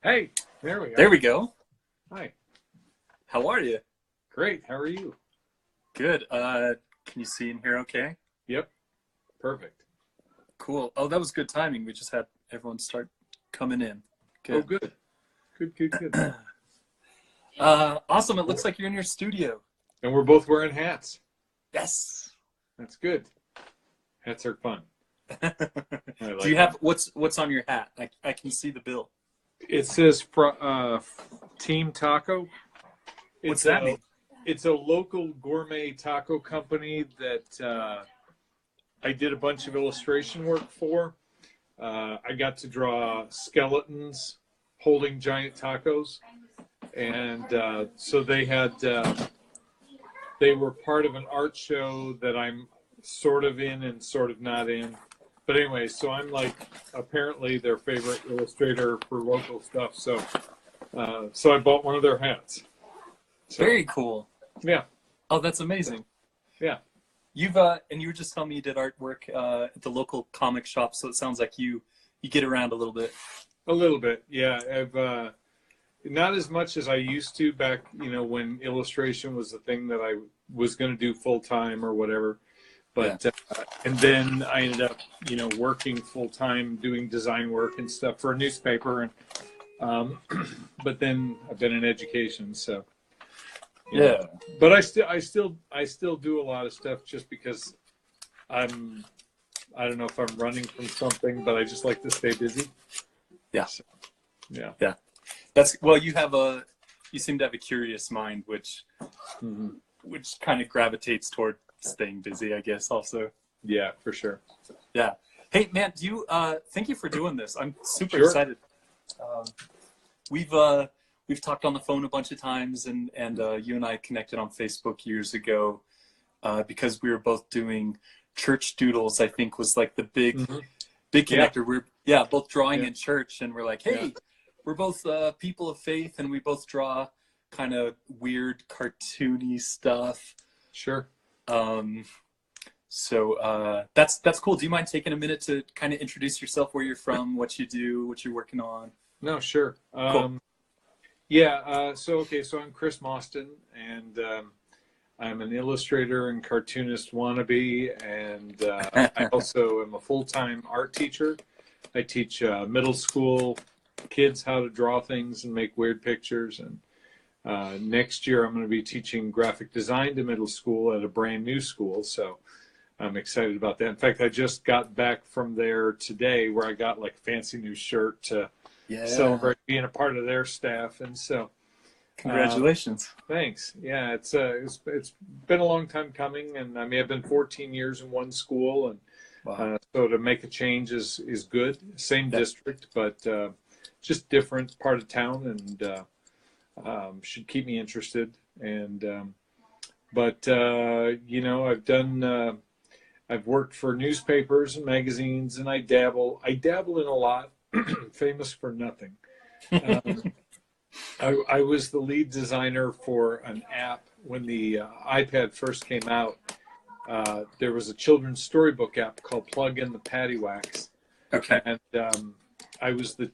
Hey, there we are. There we go. Hi. How are you? Great. How are you? Good. Can you see and hear okay? Yep. Perfect. Cool. Oh, that was good timing. We just had everyone start coming in. Good. Oh, good. Good. Awesome. It looks like you're in your studio. And we're both wearing hats. Yes. That's good. Hats are fun. Do you have what's on your hat? I can see the bill. It says Team Taco. What's that mean? It's a local gourmet taco company that I did a bunch of illustration work for. I got to draw skeletons holding giant tacos, and so they were part of an art show that I'm sort of in and sort of not in. But anyway, so I'm like apparently their favorite illustrator for local stuff. So I bought one of their hats. So, very cool. Yeah. Oh, that's amazing. Yeah. You've and you were just telling me you did artwork at the local comic shop, so it sounds like you get around a little bit. A little bit, yeah. I've not as much as I used to back, when illustration was the thing that I was going to do full time or whatever. But yeah. And then I ended up, working full time doing design work and stuff for a newspaper, and but then I've been in education, so. Yeah. But I still do a lot of stuff just because I don't know if I'm running from something, but I just like to stay busy. Yeah. So, yeah. Yeah. That's well, you seem to have a curious mind, which kind of gravitates toward staying busy, I guess, also. Yeah, for sure. Yeah. Hey man, thank you for doing this. I'm super Sure. excited. We've talked on the phone a bunch of times, and you and I connected on Facebook years ago because we were both doing church doodles. I think was like the big connector. We're both drawing in church, and we're like, hey, we're both people of faith, and we both draw kind of weird cartoony stuff. Sure. So that's cool. Do you mind taking a minute to kind of introduce yourself, where you're from, what you do, what you're working on? No, sure. Cool. Yeah, so I'm Chris Mostyn, and I'm an illustrator and cartoonist wannabe, and I also am a full-time art teacher. I teach middle school kids how to draw things and make weird pictures, and next year I'm going to be teaching graphic design to middle school at a brand new school, so I'm excited about that. In fact, I just got back from there today, where I got like a fancy new shirt to celebrate being a part of their staff, and so congratulations. Thanks. Yeah, it's been a long time coming, and I mean I've been 14 years in one school, and wow. So to make a change is good. Same district, but just different part of town, and should keep me interested. And I've worked for newspapers and magazines, and I dabble in a lot. Famous for nothing. I was the lead designer for an app when the iPad first came out. There was a children's storybook app called Plug in the Paddywhacks. Okay. And I was the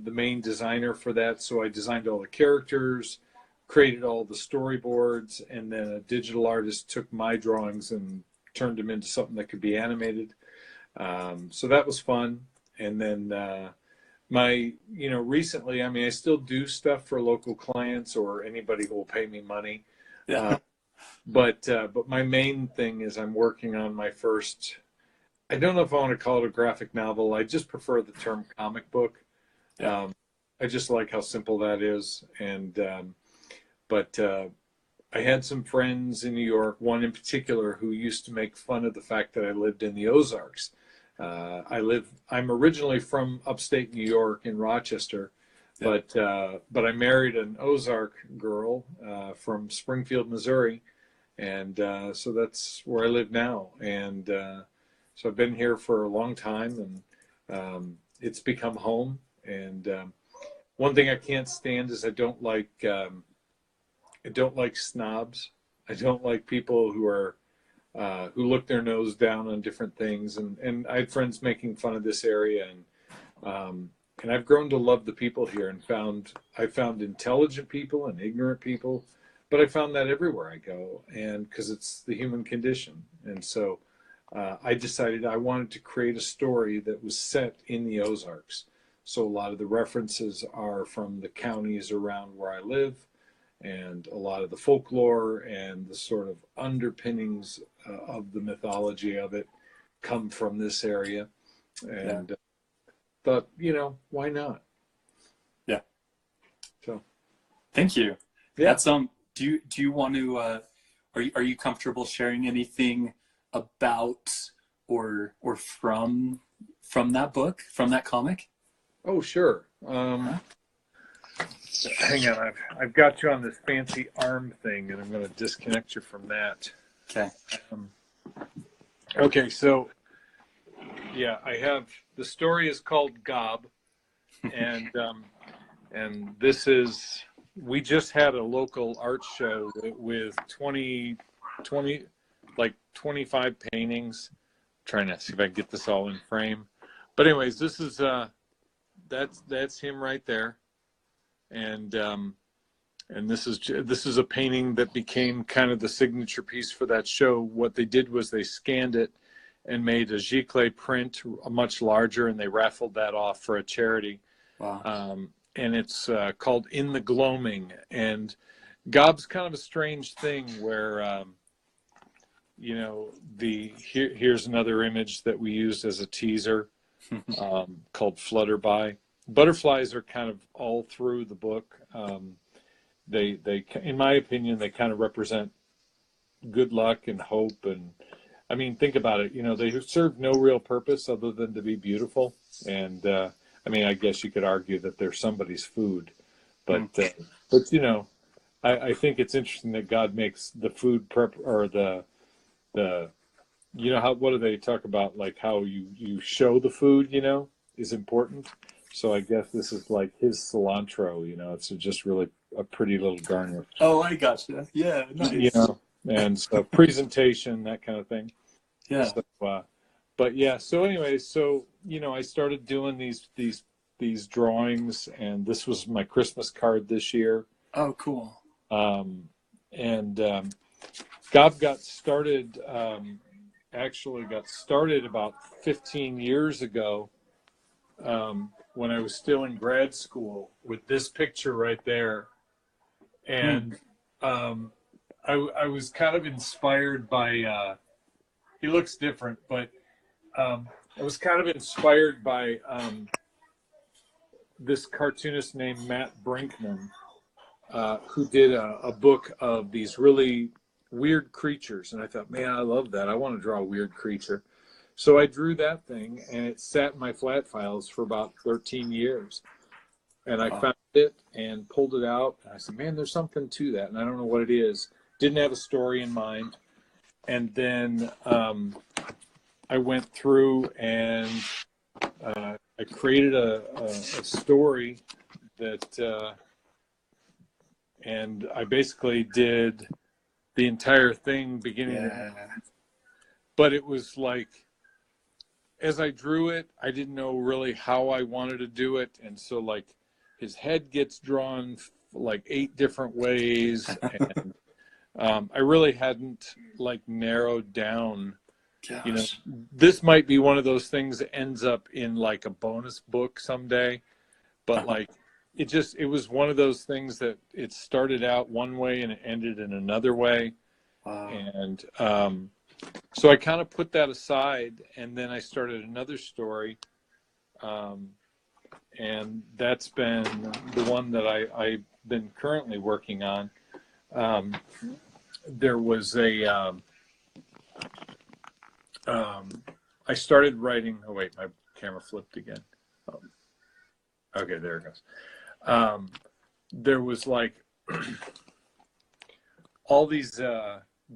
main designer for that. So I designed all the characters, created all the storyboards, and then a digital artist took my drawings and turned them into something that could be animated. So that was fun. And then recently, I mean, I still do stuff for local clients or anybody who will pay me money. Yeah. But my main thing is I'm working on my first, I don't know if I want to call it a graphic novel. I just prefer the term comic book. Yeah. I just like how simple that is. And, but I had some friends in New York, one in particular, who used to make fun of the fact that I lived in the Ozarks. I'm originally from upstate New York in Rochester, but I married an Ozark girl from Springfield, Missouri, and so that's where I live now. And so I've been here for a long time, and it's become home. And one thing I can't stand is I don't like snobs. I don't like people who are who look their nose down on different things. And I had friends making fun of this area, and and I've grown to love the people here, and I found intelligent people and ignorant people, but I found that everywhere I go, and because it's the human condition. And so I decided I wanted to create a story that was set in the Ozarks. So a lot of the references are from the counties around where I live, and a lot of the folklore and the sort of underpinnings of the mythology of it come from this area. And thought, why not? Yeah. So, thank you. Yeah. That's do you want to are you comfortable sharing anything about or from that book, from that comic? Oh, sure. Hang on, I've got you on this fancy arm thing, and I'm going to disconnect you from that. Okay. Okay, so yeah, I have, the story is called Gob, and this is, we just had a local art show with 25 paintings. I'm trying to see if I can get this all in frame. But anyways, this is that's him right there, and this is a painting that became kind of the signature piece for that show. What they did was they scanned it and made a giclée print, much larger, and they raffled that off for a charity. Wow. And it's called In the Gloaming. And Gob's kind of a strange thing where, here's another image that we used as a teaser called Flutterby. Butterflies are kind of all through the book. They, in my opinion, they kind of represent good luck and hope. And I mean, think about it. They serve no real purpose other than to be beautiful. And I guess you could argue that they're somebody's food, but I think it's interesting that God makes the food prep, or what do they talk about? Like how you show the food, is important. So I guess this is like his cilantro, it's just really a pretty little garnish. Oh, I gotcha. Yeah, nice. And so presentation, that kind of thing. Yeah. So, but yeah, so anyway, I started doing these drawings, and this was my Christmas card this year. Oh, cool. Gob got started about 15 years ago, when I was still in grad school, with this picture right there. And I was kind of inspired by, he looks different, but I was kind of inspired by this cartoonist named Matt Brinkman, who did a book of these really weird creatures. And I thought, man, I love that. I want to draw a weird creature. So I drew that thing, and it sat in my flat files for about 13 years. And I found it and pulled it out. And I said, man, there's something to that. And I don't know what it is. Didn't have a story in mind. And then I went through and I created a story that, and I basically did the entire thing beginning to end. But it was like, as I drew it, I didn't know really how I wanted to do it. And so like his head gets drawn like 8 different ways. And I really hadn't like narrowed down. Gosh. This might be one of those things that ends up in like a bonus book someday. But like it was one of those things that it started out one way and it ended in another way. Wow. And so I kind of put that aside, and then I started another story, and that's been the one that I've been currently working on. There was I started writing. Oh wait, my camera flipped again. Okay, there it goes. There was like all these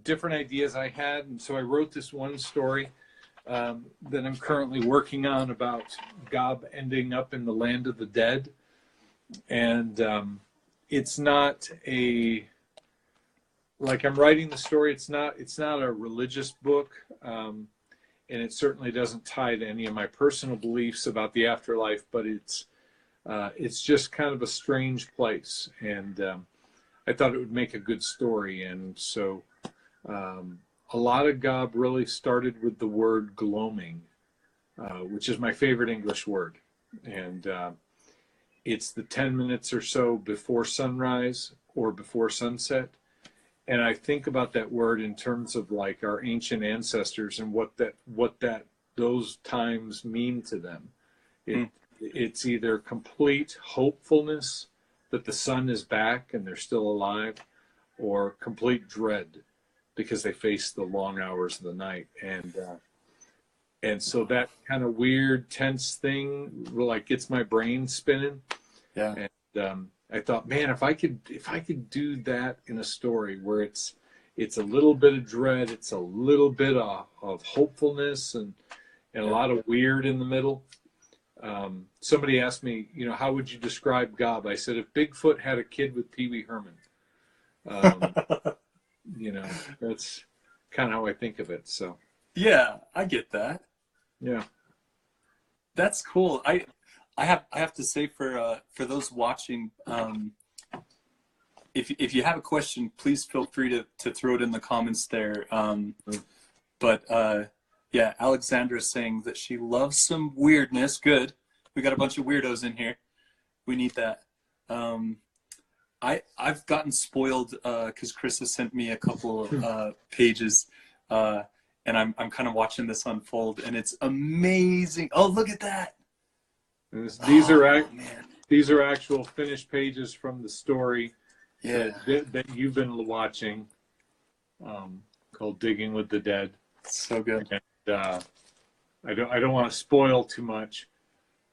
different ideas I had, and so I wrote this one story that I'm currently working on about Gob ending up in the land of the dead. And it's not like I'm writing the story. It's not a religious book, and it certainly doesn't tie to any of my personal beliefs about the afterlife. But it's it's just kind of a strange place. And I thought it would make a good story. And so a lot of Gob really started with the word gloaming, which is my favorite English word. And it's the 10 minutes or so before sunrise or before sunset. And I think about that word in terms of like our ancient ancestors and what those times mean to them. It's either complete hopefulness that the sun is back and they're still alive, or complete dread because they face the long hours of the night. And so that kind of weird, tense thing like gets my brain spinning. Yeah. And I thought, man, if I could do that in a story where it's a little bit of dread, it's a little bit of hopefulness and a lot of weird in the middle. Somebody asked me, how would you describe Gob? I said, if Bigfoot had a kid with Pee Wee Herman, that's kind of how I think of it. So. Yeah, I get that. Yeah. That's cool. I have to say for those watching, if you have a question, please feel free to throw it in the comments there. Yeah, Alexandra's saying that she loves some weirdness. Good. We got a bunch of weirdos in here. We need that. I've gotten spoiled because Chris has sent me a couple pages, and I'm kind of watching this unfold, and it's amazing. Oh, look at that! These are actual finished pages from the story that you've been watching, called "Digging with the Dead." So good. And, I don't want to spoil too much.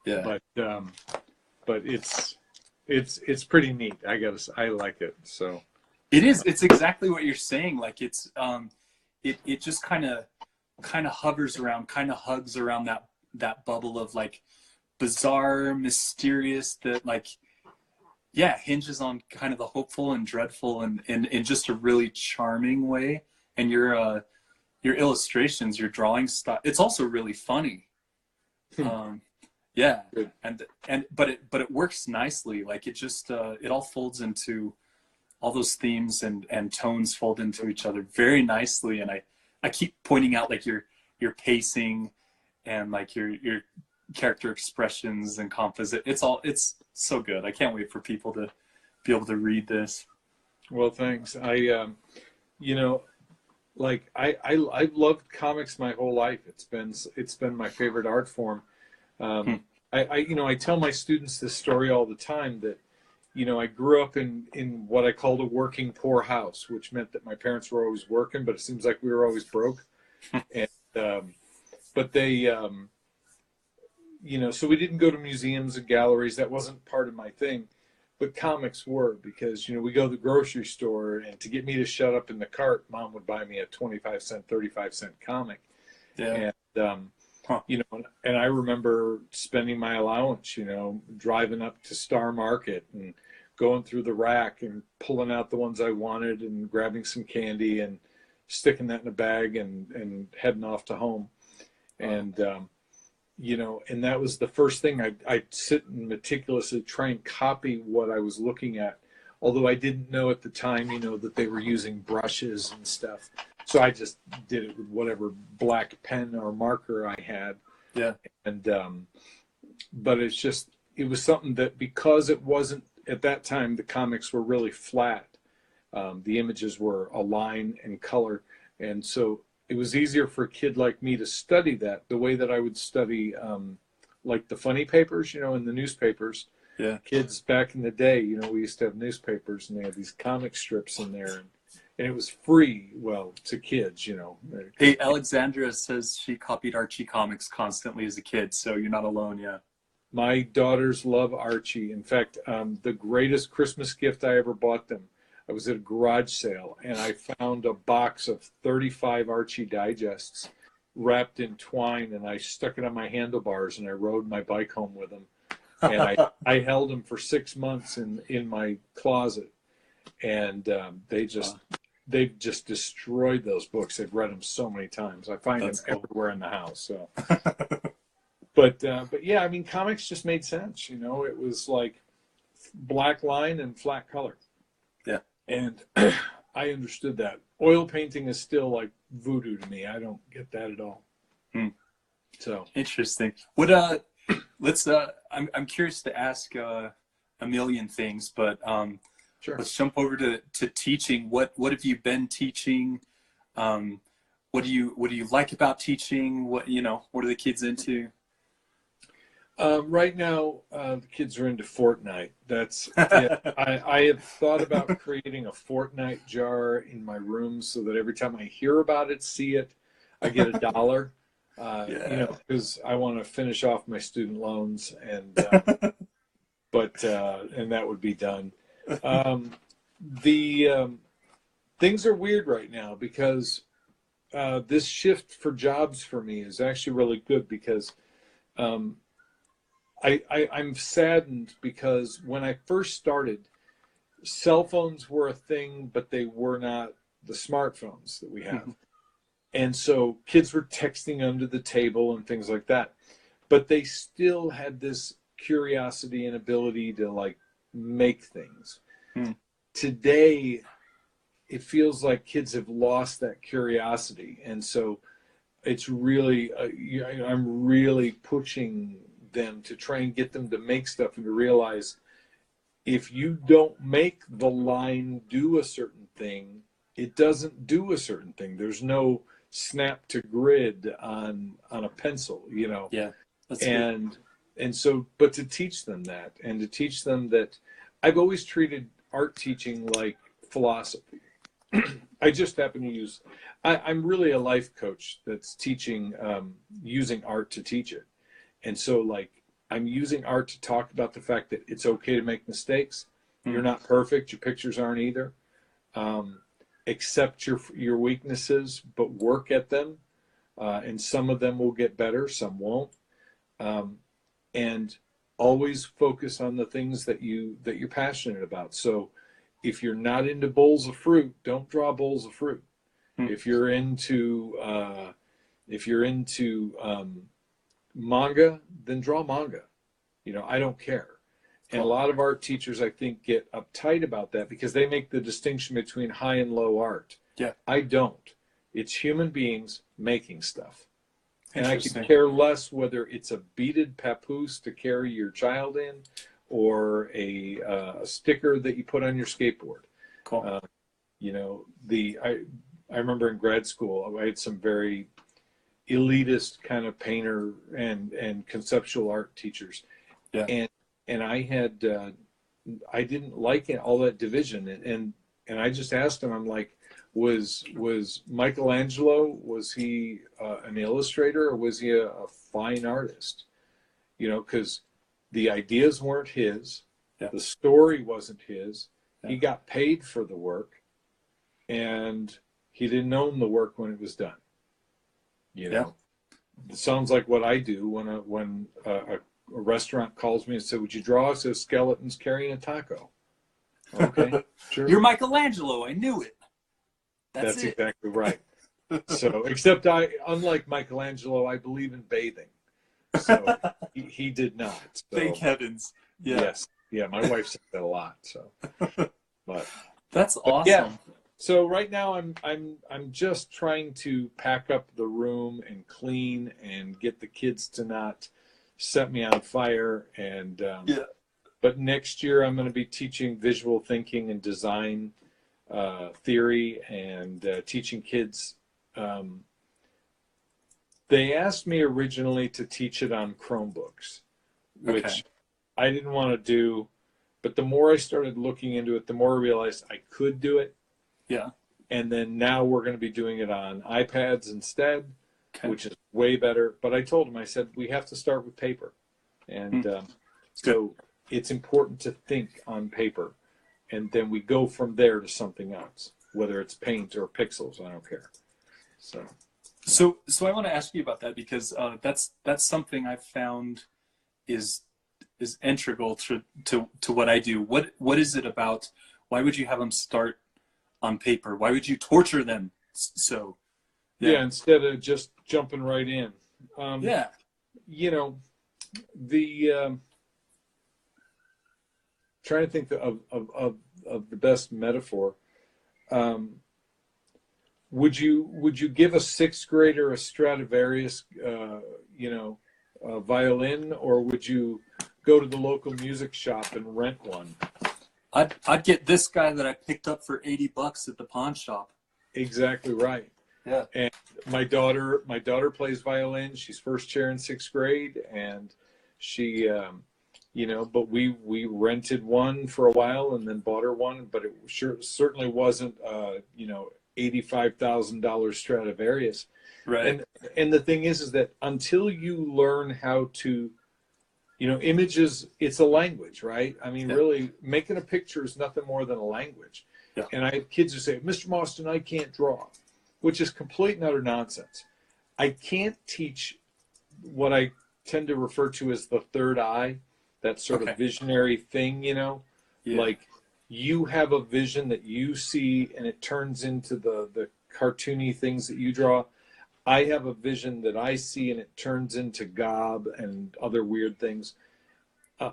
Yeah. But it's pretty neat. I like it. So. It is. It's exactly what you're saying. Like it just kind of hovers around, kind of hugs around that bubble of like bizarre, mysterious that hinges on kind of the hopeful and dreadful and in just a really charming way. And your illustrations, your drawing style, it's also really funny. Yeah. But it works nicely. Like it just it all folds into all those themes and tones fold into each other very nicely. And I keep pointing out like your pacing and like your character expressions and composite. It's so good. I can't wait for people to be able to read this. Well, thanks. I've loved comics my whole life. It's been my favorite art form. I tell my students this story all the time that, I grew up in what I called a working poor house, which meant that my parents were always working, but it seems like we were always broke. And, but they, so we didn't go to museums and galleries. That wasn't part of my thing, but comics were, because, we go to the grocery store, and to get me to shut up in the cart, Mom would buy me a 25-cent, 35-cent comic. Yeah. And, and I remember spending my allowance, driving up to Star Market and going through the rack and pulling out the ones I wanted and grabbing some candy and sticking that in a bag and heading off to home. And, and that was the first thing I'd sit and meticulously try and copy what I was looking at. Although I didn't know at the time, that they were using brushes and stuff. So I just did it with whatever black pen or marker I had. Yeah. And, but it was something that, because it wasn't, at that time, the comics were really flat. The images were a line and color. And so it was easier for a kid like me to study that the way that I would study, like the funny papers, in the newspapers. Yeah. Kids back in the day, we used to have newspapers, and they had these comic strips in there, and it was free, to kids, Hey, Alexandra says she copied Archie comics constantly as a kid, so you're not alone. Yeah. My daughters love Archie. In fact, the greatest Christmas gift I ever bought them, I was at a garage sale, and I found a box of 35 Archie digests wrapped in twine, and I stuck it on my handlebars, and I rode my bike home with them. And I held them for 6 months in my closet, and they've just destroyed those books. They've read them so many times. I find them everywhere in the house. So But yeah, I mean, comics just made sense. You know, it was like black line and flat color. Yeah. And I understood that. Oil painting is still like voodoo to me. I don't get that at all. So interesting. What let's I'm curious to ask a million things, but sure. Let's jump over to teaching. What have you been teaching? What do you like about teaching? What are the kids into? Right now, the kids are into Fortnite. That's it. I have thought about creating a Fortnite jar in my room so that every time I hear about it, see it, I get $1. You know, because I want to finish off my student loans, and but and that would be done. Things are weird right now because this shift for jobs for me is actually really good because I'm saddened because when I first started, cell phones were a thing, but they were not the smartphones that we have. And so kids were texting under the table and things like that. But they still had this curiosity and ability to like make things. Today, it feels like kids have lost that curiosity. And so it's really, I'm really pushing them to try and get them to make stuff and to realize if you don't make the line do a certain thing, it doesn't do a certain thing. There's no snap to grid on a pencil, you know. Yeah. That's and so, but to teach them that, and to teach them that I've always treated art teaching like philosophy. I just happen to use, I'm really a life coach that's teaching, using art to teach it. And so like, I'm using art to talk about the fact that it's okay to make mistakes. You're not perfect. Your pictures aren't either. Accept your weaknesses, but work at them. And some of them will get better, some won't. And always focus on the things that you're passionate about. So if you're not into bowls of fruit, don't draw bowls of fruit. If you're into manga, then draw manga. You know, I don't care. And a lot of art teachers, I think, get uptight about that because they make the distinction between high and low art. Yeah. I don't. It's human beings making stuff. And I could care less whether it's a beaded papoose to carry your child in or a sticker that you put on your skateboard. Cool. You know, I remember in grad school, I had some very elitist kind of painter and conceptual art teachers. Yeah. And I had, I didn't like it, all that division. And I just asked him, I'm like, was Michelangelo, was he an illustrator or was he a fine artist? You know, because the ideas weren't his. Yeah. The story wasn't his. Yeah. He got paid for the work and he didn't own the work when it was done. You know, it sounds like what I do when a restaurant calls me and says, would you draw us as skeletons carrying a taco? Okay, sure. You're Michelangelo. I knew it. That's exactly right. So, except unlike Michelangelo, I believe in bathing. So he did not. So, thank heavens. Yeah. Yes. Yeah, my wife said that a lot. So, but that's awesome. Yeah. So right now I'm just trying to pack up the room and clean and get the kids to not set me on fire. And but next year I'm going to be teaching visual thinking and design theory and teaching kids. They asked me originally to teach it on Chromebooks, which I didn't want to do. But the more I started looking into it, the more I realized I could do it. Yeah. And then now we're going to be doing it on iPads instead, which is way better. But I told him, I said, we have to start with paper. And so it's important to think on paper. And then we go from there to something else, whether it's paint or pixels, I don't care. So I want to ask you about that because that's something I've found is integral to what I do. What is it about? Why would you have them start on paper? Why would you torture them so? Yeah, instead of just jumping right in. You know, the trying to think of the best metaphor. Would you give a sixth grader a Stradivarius, violin, or would you go to the local music shop and rent one? I'd get this guy that I picked up for $80 at the pawn shop. Exactly right. Yeah. And my daughter plays violin. She's first chair in sixth grade, and she, but we rented one for a while and then bought her one. But it certainly wasn't, $85,000 Stradivarius. Right. And the thing is that until you learn how to, images, it's a language, right? I mean, really, making a picture is nothing more than a language. Yeah. And I have kids who say, Mr. Mostyn, I can't draw, which is complete and utter nonsense. I can't teach what I tend to refer to as the third eye, that sort of visionary thing, like you have a vision that you see and it turns into the cartoony things that you draw. I have a vision that I see and it turns into gob and other weird things.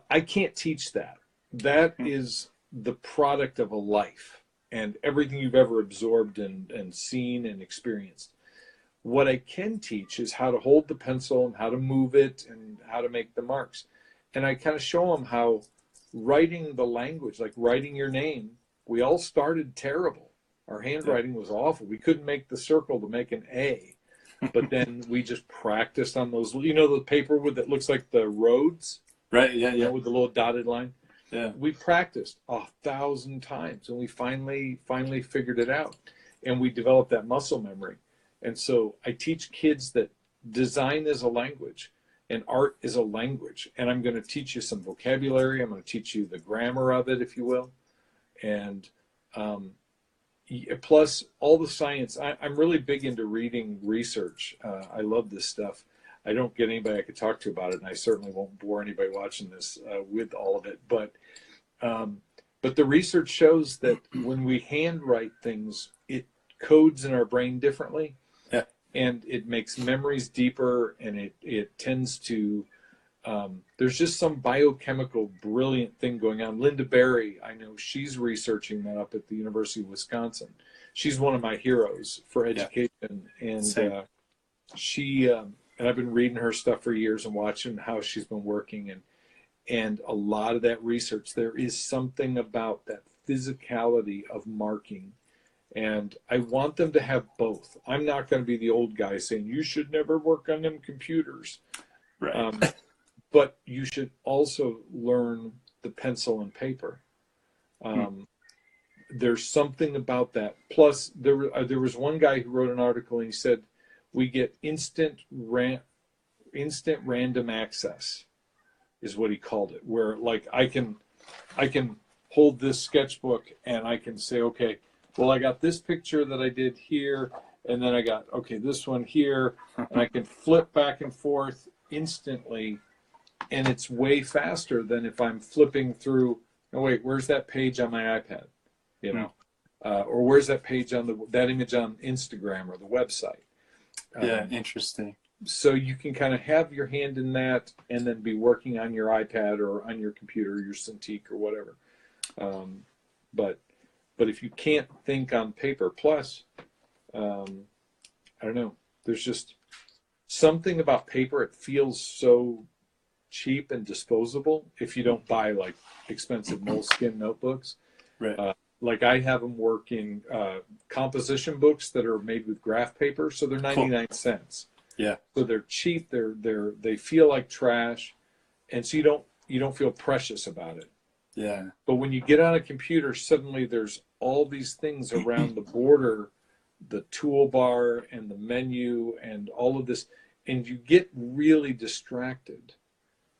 I can't teach that. That is the product of a life and everything you've ever absorbed and seen and experienced. What I can teach is how to hold the pencil and how to move it and how to make the marks. And I kind of show them how writing the language, like writing your name, we all started terrible. Our handwriting was awful. We couldn't make the circle to make an A. But then we just practiced on those, the paper that looks like the roads? Right, yeah. With the little dotted line. Yeah. We practiced 1,000 times and we finally figured it out. And we developed that muscle memory. And so I teach kids that design is a language and art is a language. And I'm going to teach you some vocabulary. I'm going to teach you the grammar of it, if you will. And plus all the science. I'm really big into reading research. I love this stuff. I don't get anybody I could talk to about it, and I certainly won't bore anybody watching this with all of it. But the research shows that when we handwrite things, it codes in our brain differently. Yeah. And it makes memories deeper, and it tends to, there's just some biochemical brilliant thing going on. Lynda Barry, I know she's researching that up at the University of Wisconsin. She's one of my heroes for education. And she, and I've been reading her stuff for years and watching how she's been working. And a lot of that research, there is something about that physicality of marking. And I want them to have both. I'm not going to be the old guy saying, you should never work on them computers. Right. But you should also learn the pencil and paper. There's something about that. Plus, there was one guy who wrote an article and he said, we get instant random access, is what he called it. Where like I can hold this sketchbook and I can say, okay, well, I got this picture that I did here, and then I got, this one here, and I can flip back and forth instantly, and it's way faster than if I'm flipping through, oh, wait, where's that page on my iPad? Or where's that page on that image on Instagram or the website? Interesting. So you can kind of have your hand in that and then be working on your iPad or on your computer, your Cintiq or whatever. But if you can't think on paper, plus, I don't know, there's just something about paper. It feels so cheap and disposable if you don't buy like expensive moleskin notebooks. Right. Like I have them work in composition books that are made with graph paper, so they're 99 cents. Yeah. So they're cheap. They feel like trash, and so you don't feel precious about it. Yeah. But when you get on a computer, suddenly there's all these things around the border, the toolbar and the menu and all of this, and you get really distracted.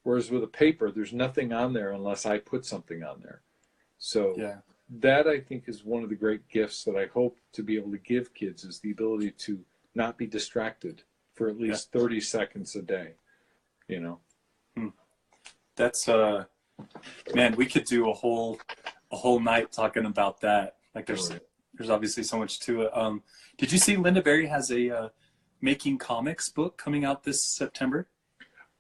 Whereas with a paper, there's nothing on there unless I put something on there. So that I think is one of the great gifts that I hope to be able to give kids, is the ability to not be distracted for at least 30 seconds a day, That's man, we could do a whole night talking about that. Like there's obviously so much to it. Did you see Lynda Barry has a making comics book coming out this September?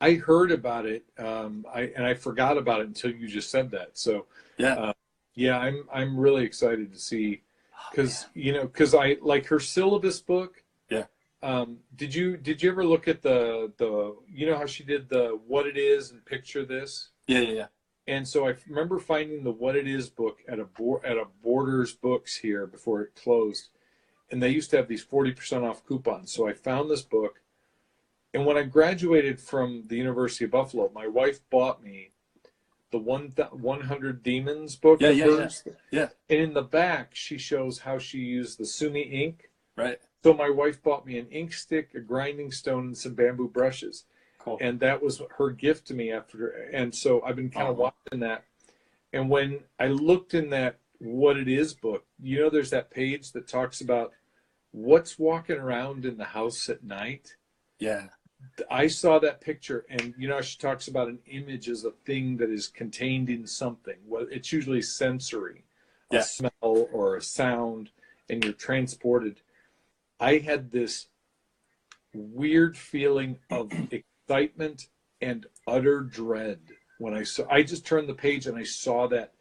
I heard about it, I forgot about it until you just said that. So yeah, I'm really excited to see, because because I like her syllabus book. Yeah. Did you ever look at the how she did the what it is and picture this? Yeah. And so I remember finding the what it is book at a Borders Books here before it closed, and they used to have these 40% off coupons. So I found this book, and when I graduated from the University of Buffalo, my wife bought me the 100 Demons book of hers. Yeah. And in the back, she shows how she used the Sumi ink. Right. So my wife bought me an ink stick, a grinding stone, and some bamboo brushes. Cool. And that was her gift to me after. And so I've been kind of watching that. And when I looked in that What It Is book, there's that page that talks about what's walking around in the house at night. Yeah. I saw that picture, and she talks about an image as a thing that is contained in something. Well, it's usually sensory, a smell or a sound, and you're transported. I had this weird feeling of excitement and utter dread when I just turned the page and I saw that,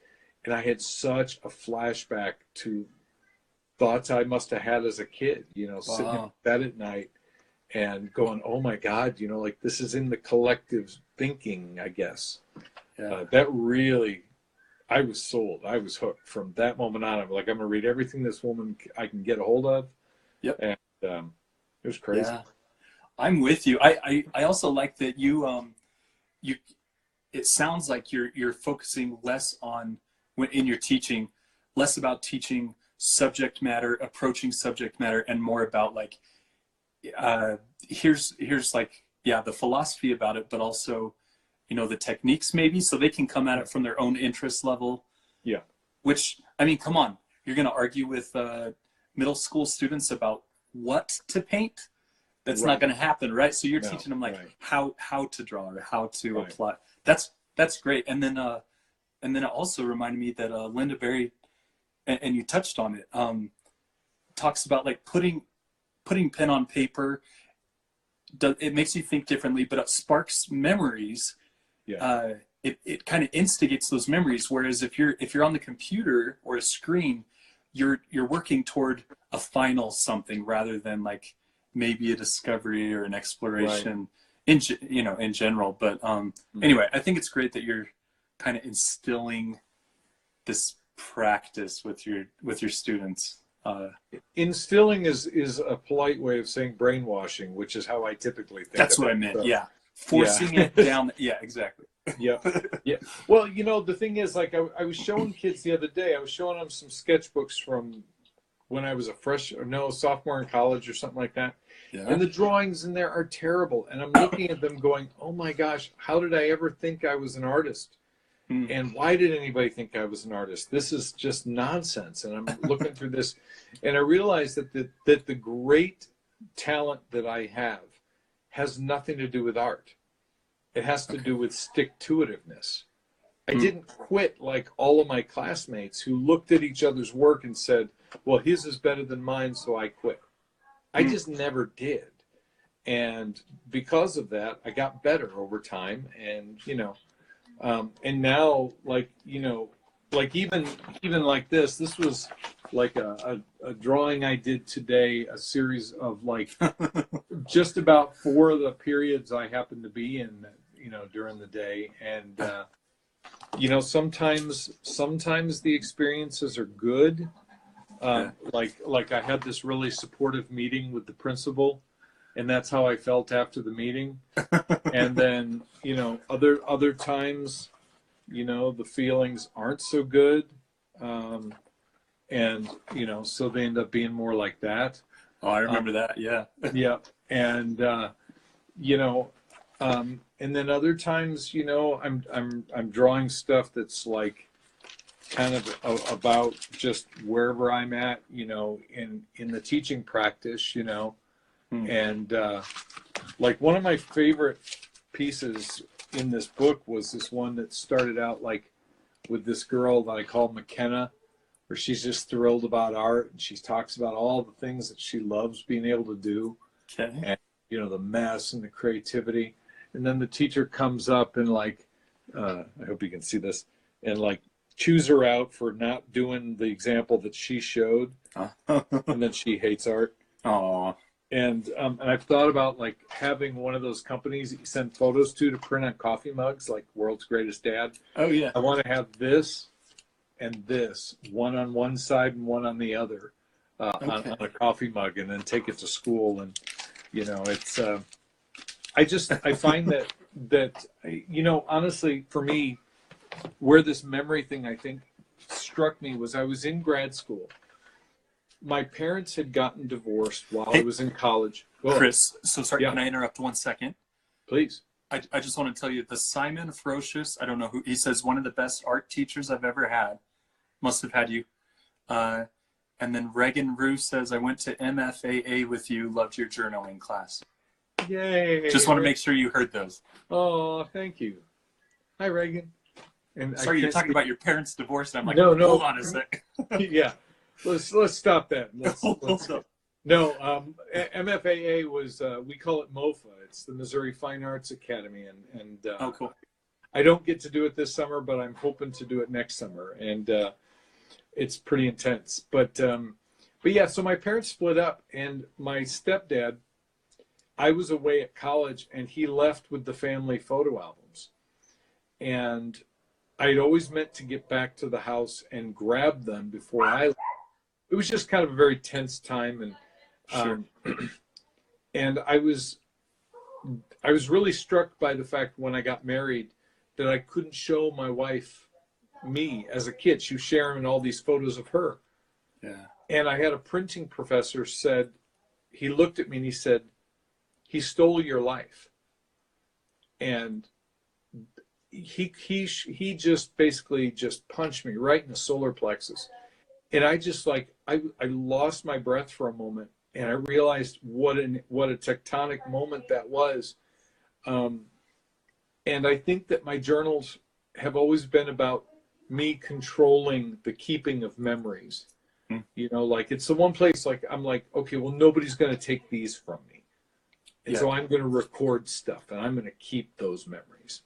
and I had such a flashback to thoughts I must have had as a kid, sitting in bed at night and going, oh my God, like this is in the collective thinking, I guess. Yeah. That really, I was sold. I was hooked from that moment on. I'm like, I'm going to read everything this woman I can get a hold of. Yep. And it was crazy. Yeah. I'm with you. I also like that it sounds like you're focusing less on, when in your teaching, less about teaching subject matter, approaching subject matter, and more about like, here's like, the philosophy about it, but also, the techniques maybe, so they can come at it from their own interest level. Yeah. Which, I mean, come on, you're going to argue with middle school students about what to paint? That's not going to happen, right? So you're teaching them like how to draw or how to apply. That's great. And then it also reminded me that Lynda Barry, and you touched on it, talks about like putting pen on paper. It makes you think differently, but it sparks memories. Yeah. It kind of instigates those memories. Whereas if you're on the computer or a screen, you're working toward a final something rather than like maybe a discovery or an exploration in general. But anyway, I think it's great that you're kind of instilling this practice with your students. Instilling is a polite way of saying brainwashing, which is how I typically think. That's what I meant. Yeah, forcing it down. Yeah, exactly. Yeah. Well, the thing is, like, I was showing kids the other day. I was showing them some sketchbooks from when I was a sophomore in college or something like that. Yeah. And the drawings in there are terrible. And I'm looking at them going, oh my gosh, how did I ever think I was an artist? And why did anybody think I was an artist? This is just nonsense. And I'm looking through this, and I realized that the great talent that I have has nothing to do with art. It has to do with stick-to-itiveness. I didn't quit like all of my classmates who looked at each other's work and said, well, his is better than mine, so I quit. I just never did. And because of that, I got better over time. And, and now, like even like this was like a drawing I did today, a series of like just about 4 of the periods I happen to be in, during the day. And, sometimes the experiences are good. Like I had this really supportive meeting with the principal, and that's how I felt after the meeting. And then, other times, the feelings aren't so good. And, so they end up being more like that. Oh, I remember that. Yeah. Yeah. And, and then other times, I'm drawing stuff that's like kind of about just wherever I'm at, in the teaching practice, and like one of my favorite pieces in this book was this one that started out like with this girl that I call McKenna, where she's just thrilled about art, and she talks about all the things that she loves being able to do. Okay. And the mess and the creativity. And then the teacher comes up and like, I hope you can see this, and like chews her out for not doing the example that she showed. And then she hates art. Oh. And I've thought about like having one of those companies that you send photos to print on coffee mugs, like World's Greatest Dad. Oh yeah. I want to have this and this, one on one side and one on the other, on a coffee mug, and then take it to school. And you know, it's I find that you know, honestly, for me, where this memory thing I think struck me was I was in grad school. My parents had gotten divorced while I was in college. Whoa. Chris, so sorry, can I interrupt 1 second? Please. I just want to tell you, the Simon Ferocious, I don't know who, he says, one of the best art teachers I've ever had. Must have had you. And then Regan Rue says, I went to MFAA with you, loved your journaling class. Yay. Just want to make sure you heard those. Oh, thank you. Hi, Reagan. And sorry, you're talking about your parents' divorce, and I'm like, no, hold on a sec. Yeah. Let's stop that. Let's no, MFAA was we call it MOFA. It's the Missouri Fine Arts Academy, and oh, cool. I don't get to do it this summer, but I'm hoping to do it next summer, and it's pretty intense. But yeah, so my parents split up, and my stepdad, I was away at college, and he left with the family photo albums, and I'd always meant to get back to the house and grab them before I left. It was just kind of a very tense time, and and I was really struck by the fact when I got married that I couldn't show my wife me as a kid. She was sharing all these photos of her. Yeah. And I had a printing professor said, he looked at me and he said, he stole your life. And he just basically just punched me right in the solar plexus. And I just like, I lost my breath for a moment, and I realized what a tectonic moment that was. And I think that my journals have always been about me controlling the keeping of memories. You know, like it's the one place like I'm like, okay, well, nobody's going to take these from me. And so I'm going to record stuff, and I'm going to keep those memories.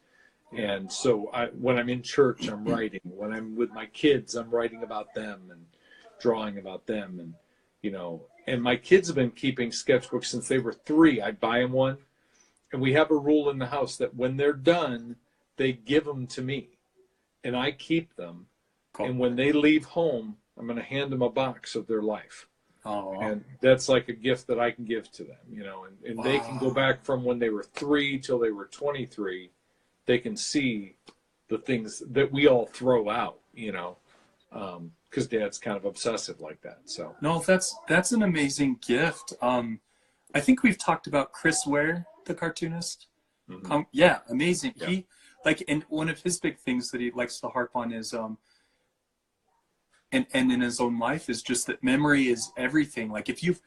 And so when I'm in church, I'm writing. When I'm with my kids, I'm writing about them and drawing about them. And, you know, and my kids have been keeping sketchbooks since they were 3. I buy them one. And we have a rule in the house that when they're done, they give them to me. And I keep them. Cool. And when they leave home, I'm going to hand them a box of their life. Oh. And that's like a gift that I can give to them, you know. And they can go back from when they were 3 till they were 23. They can see the things that we all throw out, you know, because Dad's kind of obsessive like that. So no, that's an amazing gift. I think we've talked about Chris Ware, the cartoonist. Mm-hmm. Yeah, amazing. Yeah. He and one of his big things that he likes to harp on is and in his own life is just that memory is everything. Like if you've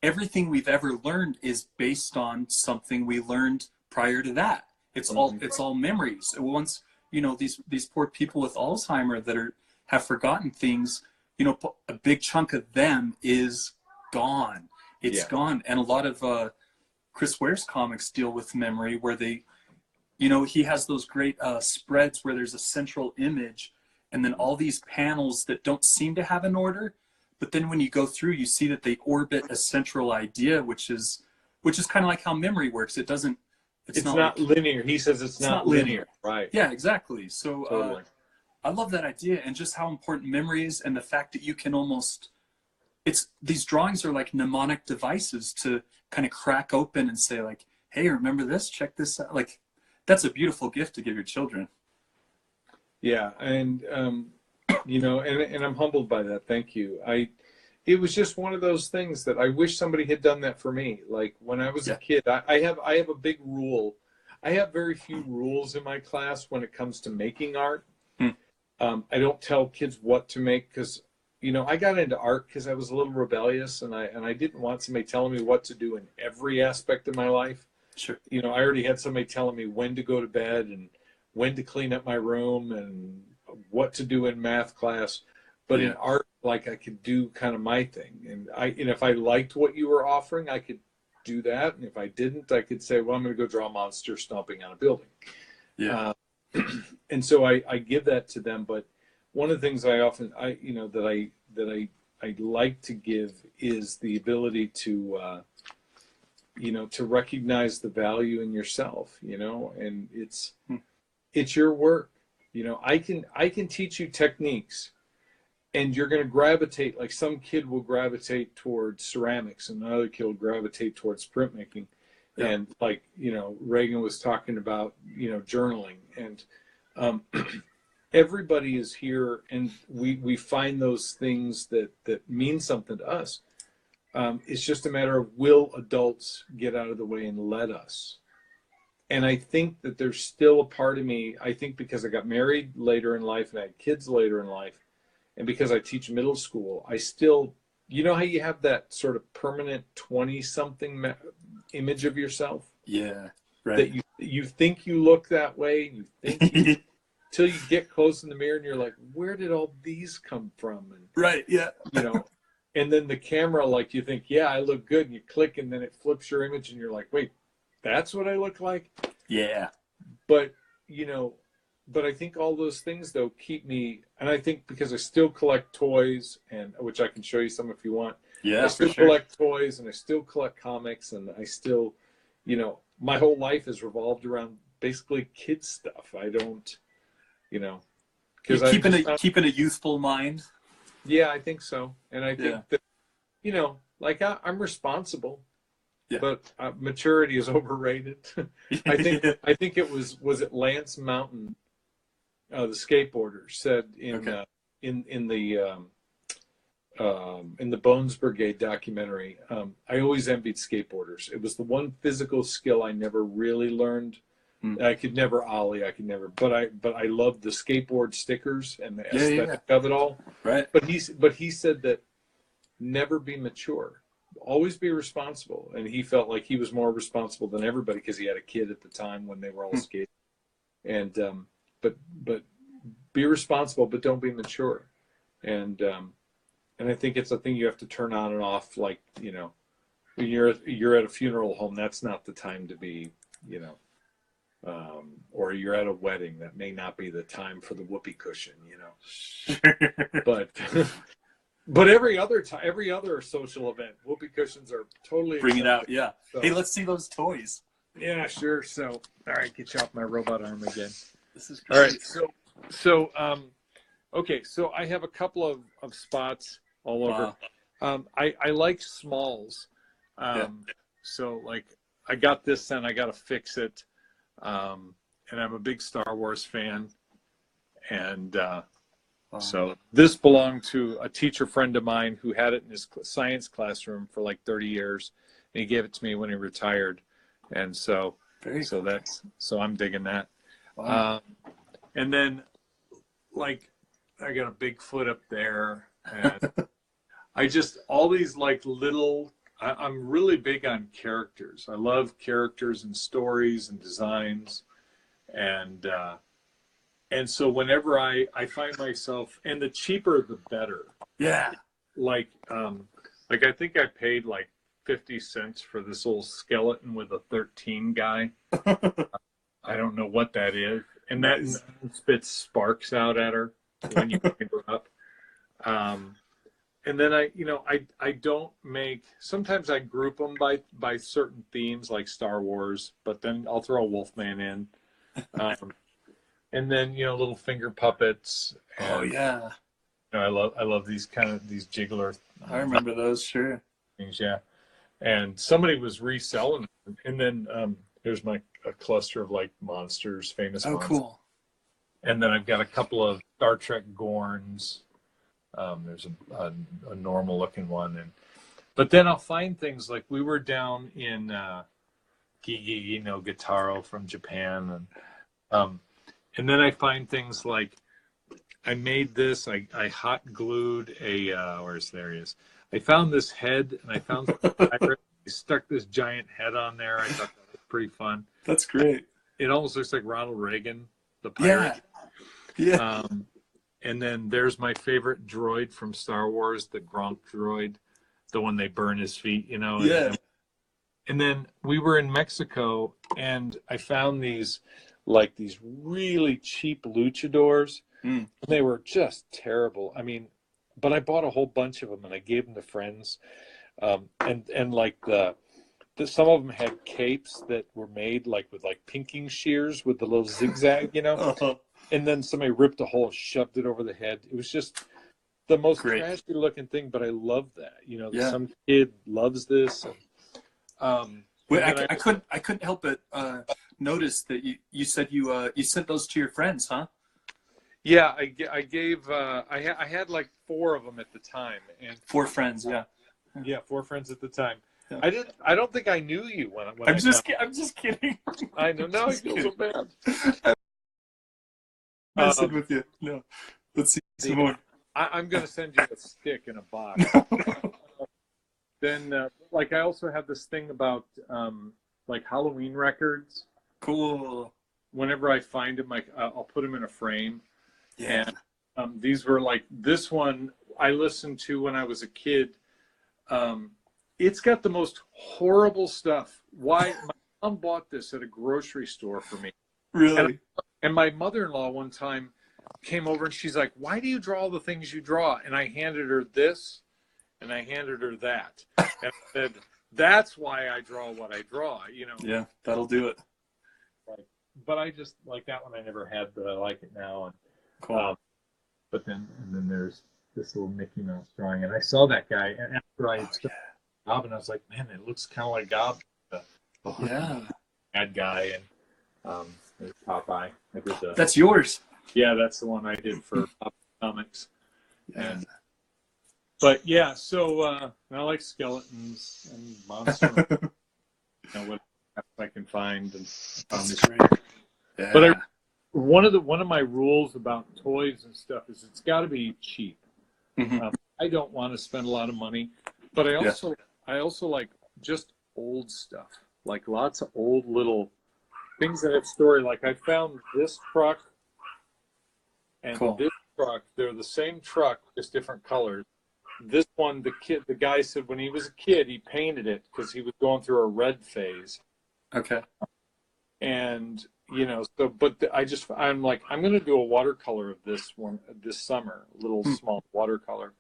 everything we've ever learned is based on something we learned prior to that. It's all memories. Once, you know, these poor people with Alzheimer that have forgotten things, you know, a big chunk of them is gone. It's gone. And a lot of Chris Ware's comics deal with memory, where they, you know, he has those great spreads where there's a central image and then all these panels that don't seem to have an order, but then when you go through, you see that they orbit a central idea, which is kind of like how memory works. It's not linear. He says it's not linear. Right. Yeah, exactly. So totally. I love that idea, and just how important memory is, and the fact that you can these drawings are like mnemonic devices to kind of crack open and say like, hey, remember this? Check this out. Like, that's a beautiful gift to give your children. Yeah. And, you know, and I'm humbled by that. Thank you. It was just one of those things that I wish somebody had done that for me. Like when I was a kid, I have a big rule. I have very few rules in my class when it comes to making art. I don't tell kids what to make because, you know, I got into art because I was a little rebellious, and I didn't want somebody telling me what to do in every aspect of my life. Sure. You know, I already had somebody telling me when to go to bed and when to clean up my room and what to do in math class. But in art, like I could do kind of my thing, and if I liked what you were offering, I could do that. And if I didn't, I could say, well, I'm going to go draw a monster stomping on a building. Yeah. And so I give that to them. But one of the things that I like to give is the ability to, to recognize the value in yourself, and it's your work. I can teach you techniques, and you're going to gravitate, like some kid will gravitate towards ceramics and another kid will gravitate towards printmaking. Yeah. And like, Reagan was talking about, journaling, and everybody is here, and we find those things that mean something to us. It's just a matter of, will adults get out of the way and let us? And I think that there's still a part of me, I think because I got married later in life and I had kids later in life, and because I teach middle school, I still, how you have that sort of permanent 20-something image of yourself? Yeah, right. That you think you look that way, you think till you get close in the mirror and you're like, where did all these come from? And, right, yeah. And then the camera, like, you think, yeah, I look good, and you click, and then it flips your image, and you're like, wait, that's what I look like? Yeah. But, but I think all those things, though, keep me, and I think because I still collect toys, and which I can show you some if you want. Yeah, I still collect toys, and I still collect comics, and I still, my whole life is revolved around basically kids stuff. I don't, because keeping a youthful mind. Yeah, I think so. And I think that, like I'm responsible, but maturity is overrated. I think it was it Lance Mountain, the skateboarder, said in the Bones Brigade documentary, I always envied skateboarders. It was the one physical skill I never really learned. I could never ollie. But I loved the skateboard stickers and the aesthetic of it all. Right. But he said that never be mature, always be responsible. And he felt like he was more responsible than everybody because he had a kid at the time when they were all skating. And but be responsible, but don't be mature. And I think it's a thing you have to turn on and off. Like, when you're at a funeral home, that's not the time to be, or you're at a wedding, that may not be the time for the whoopee cushion, but every other social event, whoopee cushions are totally bring accepted. it out. Yeah. So, hey, let's see those toys. Yeah, sure. So, all right, get you off my robot arm again. This is great. All right. So okay. So I have a couple of spots all over. Wow. I like smalls. So like I got this and I got to fix it. And I'm a big Star Wars fan, and so this belonged to a teacher friend of mine who had it in his science classroom for like 30 years, and he gave it to me when he retired, and so I'm digging that. Wow. And then like I got a Bigfoot up there, and I just all these like little. I'm really big on characters. I love characters and stories and designs, and so whenever I find myself, and the cheaper the better. Yeah. Like I think I paid like 50 cents for this little skeleton with a 13 guy. I don't know what that is, and that spits sparks out at her when you pick her up. And then I don't make, sometimes I group them by certain themes like Star Wars, but then I'll throw a Wolfman in. And then, little finger puppets. And, oh yeah. I love these these jiggler. I remember those, sure. Things, yeah. And somebody was reselling them. And then there's a cluster of like monsters, famous monsters. Oh, cool. And then I've got a couple of Star Trek Gorns. There's a normal looking one, but then I'll find things like we were down in Gigi no Gitaro from Japan, and then I find things like I made this. I hot glued there he is. I found this head, and I found I stuck this giant head on there. I thought that was pretty fun. That's great. It almost looks like Ronald Reagan, the pirate. Yeah. And then there's my favorite droid from Star Wars, the Gronk droid, the one they burn his feet, Yeah. And then we were in Mexico, and I found these really cheap luchadors. Mm. They were just terrible. I mean, but I bought a whole bunch of them and I gave them to friends. And like some of them had capes that were made like with like pinking shears with the little zigzag, you know. Uh-huh. And then somebody ripped a hole and shoved it over the head. It was just the most Great. trashy looking thing, but I love that. You know, Yeah. some kid loves this. Wait, I couldn't help but notice that you said you sent those to your friends, huh? Yeah, I gave I had like 4 of them at the time, and 4 friends, yeah. Yeah, 4 friends at the time. Yeah. I don't think I knew you when I'm just kidding. I know. Now I feel so bad. I'm messing with you. No. Let's see some more. I'm going to send you a stick in a box. Then, like, I also have this thing about, like, Halloween records. Cool. Whenever I find them, I'll put them in a frame. Yeah. And these were, like, this one I listened to when I was a kid. It's got the most horrible stuff. Why? My mom bought this at a grocery store for me. Really? And my mother-in-law one time came over and she's like, "Why do you draw the things you draw?" And I handed her this and I handed her that. And I said, "That's why I draw what I draw," you know. Yeah, that'll do it. Right. But I just like that one I never had, but I like it now. And Cool. but then there's this little Mickey Mouse drawing, and I saw that guy, and after I started Gob, and I was like, man, it looks kind of like Gob. Yeah. Bad guy, and there's Popeye. I did That's yours. Yeah, that's the one I did for comics. Yeah. But yeah, so I like skeletons and monsters. What I can find, and That's great. Yeah. But one of my rules about toys and stuff is it's got to be cheap. Mm-hmm. I don't want to spend a lot of money, but I also like just old stuff, like lots of old little things that have story. Like I found this truck and this truck. They're the same truck, just different colors. This one, the guy said when he was a kid, he painted it because he was going through a red phase. Okay. And I'm like, I'm going to do a watercolor of this one this summer, a little small watercolor.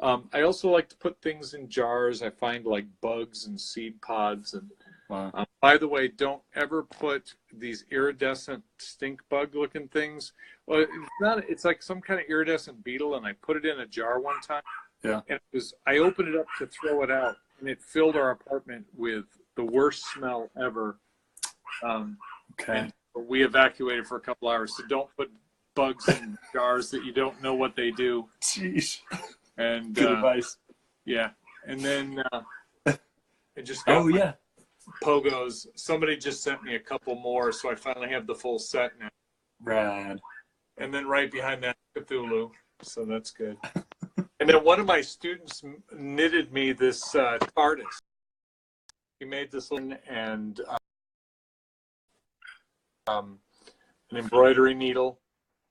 I also like to put things in jars. I find like bugs and seed pods. And wow. By the way, don't ever put these iridescent stink bug looking things. Well, it's like some kind of iridescent beetle, and I put it in a jar one time. Yeah. And I opened it up to throw it out, and it filled our apartment with the worst smell ever. Okay. We evacuated for a couple hours, so don't put bugs in jars that you don't know what they do. Jeez. And good advice. Yeah. And then it just got Pogos. Somebody just sent me a couple more, so I finally have the full set now. Rad. And then right behind that, Cthulhu. So that's good. And then one of my students knitted me this TARDIS. He made this one and an embroidery needle,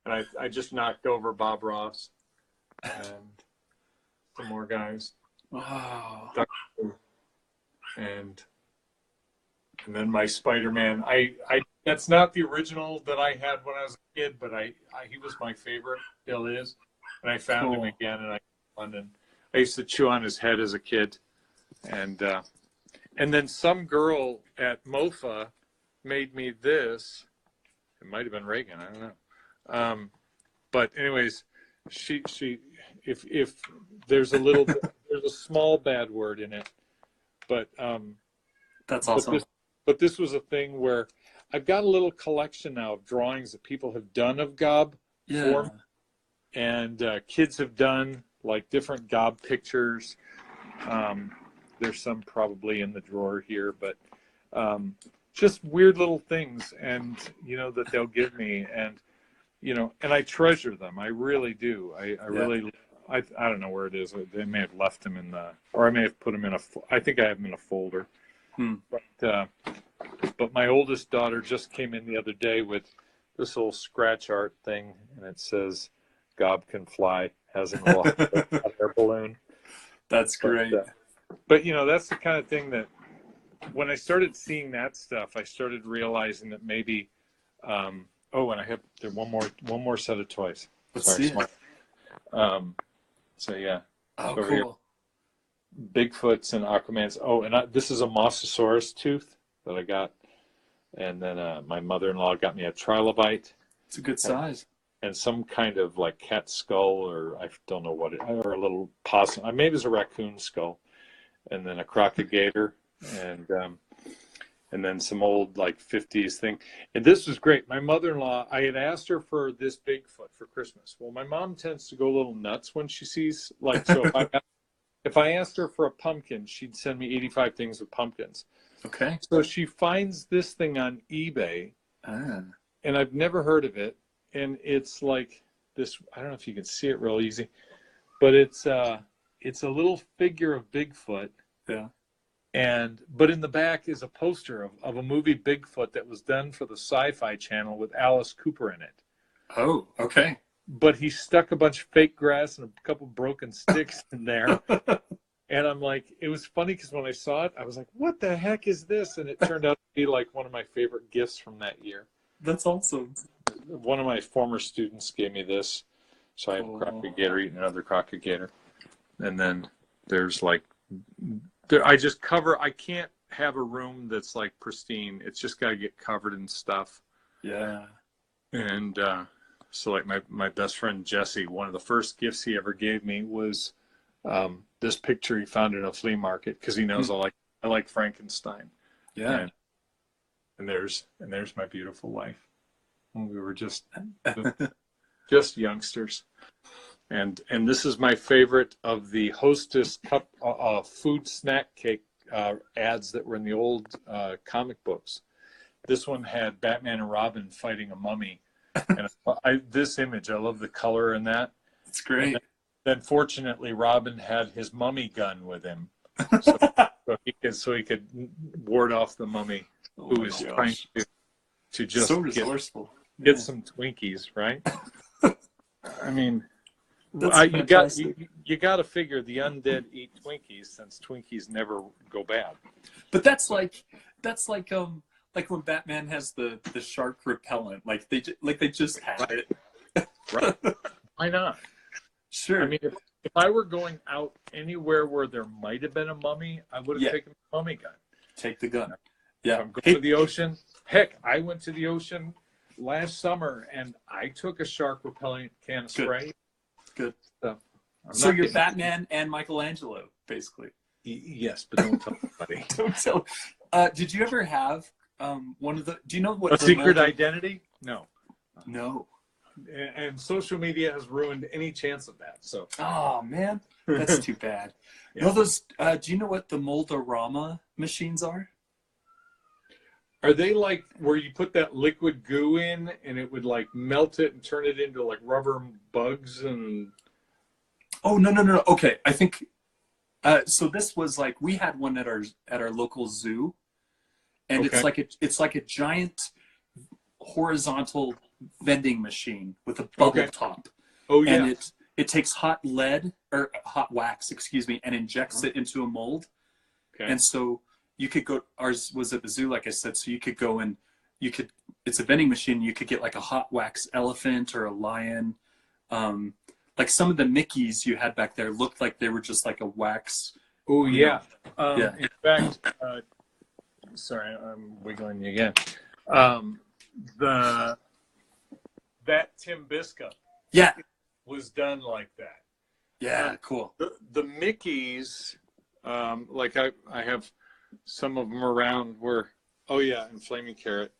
and I just knocked over Bob Ross and some more guys. Wow. And then my Spider-Man. I that's not the original that I had when I was a kid, but he was my favorite. Still is. And I found him again, and I used to chew on his head as a kid. And then some girl at MOFA made me this. It might have been Reagan, I don't know. But anyways, she if there's a little there's a small bad word in it, but that's awesome. But this was a thing where I've got a little collection now of drawings that people have done of Gob for me. And kids have done like different Gob pictures. There's some probably in the drawer here, but just weird little things, and that they'll give me, and and I treasure them. I really do. I really. I don't know where it is. They may have left them or I may have put them in I think I have them in a folder. But my oldest daughter just came in the other day with this little scratch art thing, and it says, "Gob can fly," has a little hot air balloon. That's great. But that's the kind of thing that when I started seeing that stuff, I started realizing that maybe, oh, and I have one more set of toys. Let's see it. So yeah. Oh, so cool. Here, Bigfoots and Aquaman's. Oh, and this is a Mosasaurus tooth that I got. And then my mother-in-law got me a trilobite. It's a good size. And some kind of like cat skull, or I don't know what or a little possum. Maybe it was a raccoon skull. And then a crocodile, and then some old like 50s thing. And this was great. My mother-in-law, I had asked her for this Bigfoot for Christmas. Well, my mom tends to go a little nuts when she sees, like, so if I asked her for a pumpkin, she'd send me 85 things with pumpkins. Okay. So she finds this thing on eBay, and I've never heard of it. And it's like this, I don't know if you can see it real easy, but it's a little figure of Bigfoot. Yeah. But in the back is a poster of a movie Bigfoot that was done for the Sci-Fi Channel with Alice Cooper in it. Oh, okay. But he stuck a bunch of fake grass and a couple broken sticks in there. And I'm like, it was funny because when I saw it, I was like, what the heck is this? And it turned out to be like one of my favorite gifts from that year. That's awesome. One of my former students gave me this. So I have a crocodile eating another crocodile. And then there's like, I can't have a room that's like pristine. It's just got to get covered in stuff. Yeah. And so like my best friend Jesse, one of the first gifts he ever gave me was this picture he found in a flea market because he knows I like Frankenstein. Yeah. And there's my beautiful wife. When we were just youngsters. And this is my favorite of the Hostess cup food snack cake ads that were in the old comic books. This one had Batman and Robin fighting a mummy. And this image, I love the color in that. It's great. Then fortunately, Robin had his mummy gun with him, so he could ward off the mummy who was trying to just so resourceful. Get some Twinkies, right? I mean, you got to figure the undead eat Twinkies since Twinkies never go bad. But that's like when Batman has the shark repellent, like they just had it. Right? Why not? Sure. I mean, if I were going out anywhere where there might have been a mummy, I would have taken the mummy gun. Take the gun. Yeah. I'm going to the ocean. Heck, I went to the ocean last summer and I took a shark repellent can of spray. Good. So you're Batman and Michelangelo, basically. Yes, but don't tell anybody. Don't tell. Did you ever have one of the? Do you know what a secret identity? No. No. And social media has ruined any chance of that. So. Oh man, that's too bad. Yeah. You know those? Do you know what the Mold-O-Rama machines are? Are they like where you put that liquid goo in and it would like melt it and turn it into like rubber bugs and? Oh no. Okay, I think. So this was like we had one at our local zoo, and it's like a giant horizontal vending machine with a bubble top. Oh yeah. And it takes hot wax, and injects it into a mold. Okay. And so you could go. Ours was at the zoo, like I said. So you could go and it's a vending machine. You could get like a hot wax elephant or a lion. Like some of the Mickeys you had back there looked like they were just like a wax. Oh yeah. Yeah. In fact, sorry, I'm wiggling you again. That Tim Biscuit. Yeah. Was done like that. Yeah, cool. The Mickeys, like I have some of them around where, oh yeah, and Flaming Carrot.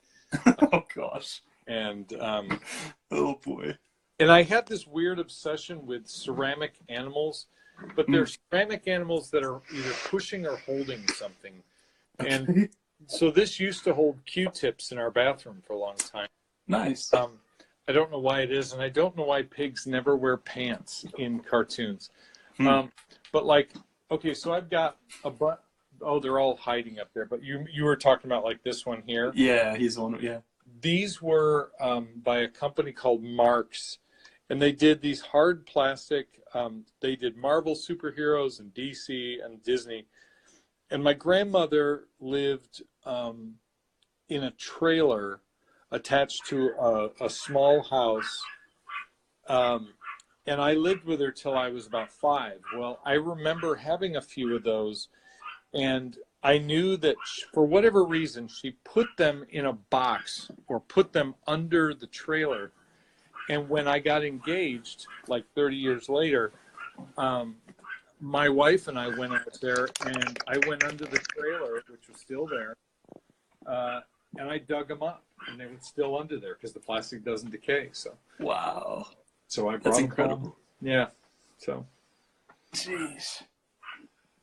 Oh gosh. And oh boy. And I had this weird obsession with ceramic animals, but they're ceramic animals that are either pushing or holding something. Okay. And so this used to hold Q-tips in our bathroom for a long time. Nice. I don't know why it is, and I don't know why pigs never wear pants in cartoons. But like, okay, so I've got they're all hiding up there, but you were talking about like this one here. Yeah, he's one. Yeah. These were by a company called Marx, and they did these hard plastic. They did Marvel superheroes and DC and Disney, and my grandmother lived in a trailer attached to a small house. And I lived with her till I was about 5. Well, I remember having a few of those, and I knew that for whatever reason, she put them in a box or put them under the trailer. And when I got engaged, like 30 years later, my wife and I went out there, and I went under the trailer, which was still there, and I dug them up, and they were still under there because the plastic doesn't decay. So wow. So I brought That's them incredible. home. Yeah. So. Jeez.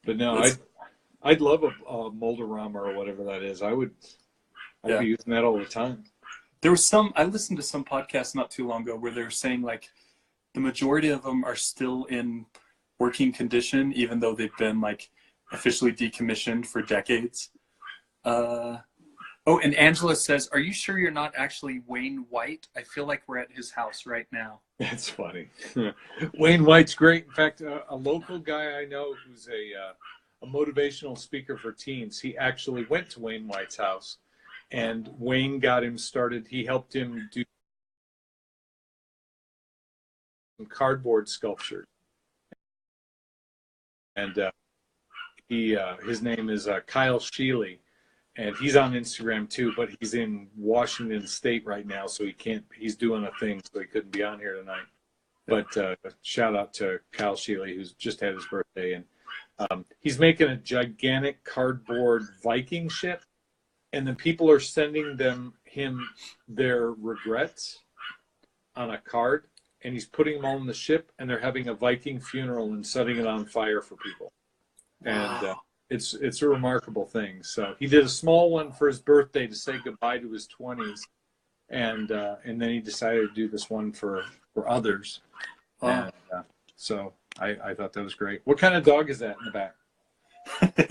But no, I'd love a Moldorama or whatever that is. I'd be using that all the time. There was I listened to some podcasts not too long ago where they were saying like the majority of them are still in working condition, even though they've been like officially decommissioned for decades. Oh, and Angela says, "Are you sure you're not actually Wayne White? I feel like we're at his house right now." That's funny. Wayne White's great. In fact, a local guy I know who's a motivational speaker for teens, he actually went to Wayne White's house, and Wayne got him started. He helped him do some cardboard sculpture. And his name is Kyle Scheele. And he's on Instagram too, but he's in Washington State right now, so he's doing a thing, so he couldn't be on here tonight. But shout out to Kyle Scheele, who's just had his birthday. And he's making a gigantic cardboard Viking ship, and then people are sending him their regrets on a card, and he's putting them on the ship, and they're having a Viking funeral and setting it on fire for people. And Wow. it's a remarkable thing. So he did a small one for his birthday to say goodbye to his 20s, and then he decided to do this one for others. Wow. And so I thought that was great. What kind of dog is that in the back?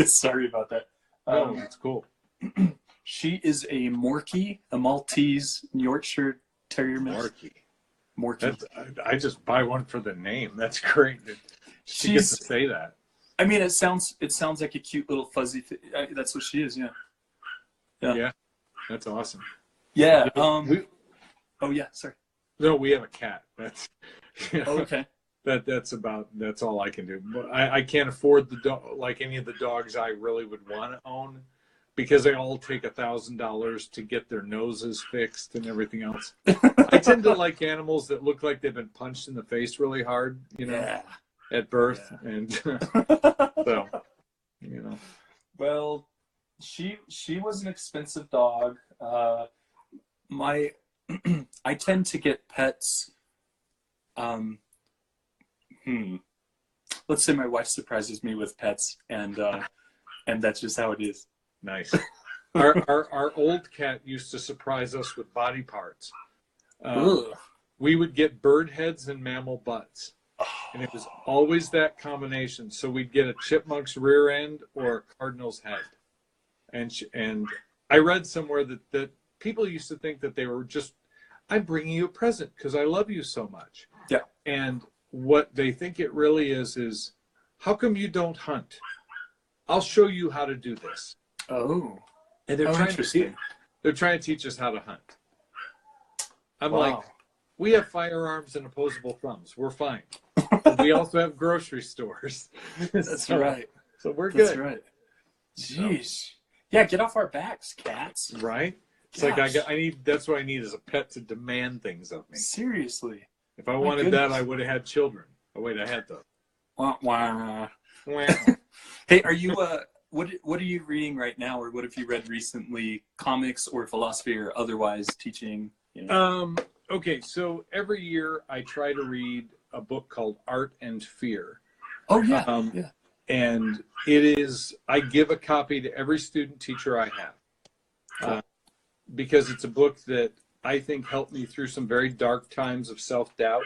Sorry about that. Oh, that's cool. She is a Morkie, a Maltese Yorkshire Terrier mix. Morkie. I just buy one for the name. That's great. She gets to say that. I mean, it sounds like a cute little fuzzy thing. That's what she is, yeah. Yeah, that's awesome. Yeah. Oh yeah. Sorry. No, we have a cat. That's okay. That's all I can do. But I can't afford the dog like any of the dogs I really would want to own, because they all take $1,000 to get their noses fixed and everything else. I tend to like animals that look like they've been punched in the face really hard, at birth, and so, Well, she was an expensive dog. I tend to get pets. Let's say my wife surprises me with pets, and that's just how it is. Nice. Our old cat used to surprise us with body parts. We would get bird heads and mammal butts. And it was always that combination. So we'd get a chipmunk's rear end or a cardinal's head. And I read somewhere that people used to think that they were just, I'm bringing you a present because I love you so much. Yeah. And what they think it really is how come you don't hunt? I'll show you how to do this. Oh. And they're trying to teach us how to hunt. I'm like, we have firearms and opposable thumbs. We're fine. We also have grocery stores. That's right. So we're good. That's right. Jeez. Yeah, get off our backs, cats. Right? It's Gosh. like that's what I need as a pet, to demand things of me. Seriously. If I wanted that, I would have had children. Oh wait, I had those. Wah, wah. Hey, are you what are you reading right now, or what have you read recently? Comics or philosophy or otherwise teaching? Okay, so every year I try to read a book called Art and Fear. Oh yeah. Yeah. And I give a copy to every student teacher I have, because it's a book that I think helped me through some very dark times of self-doubt,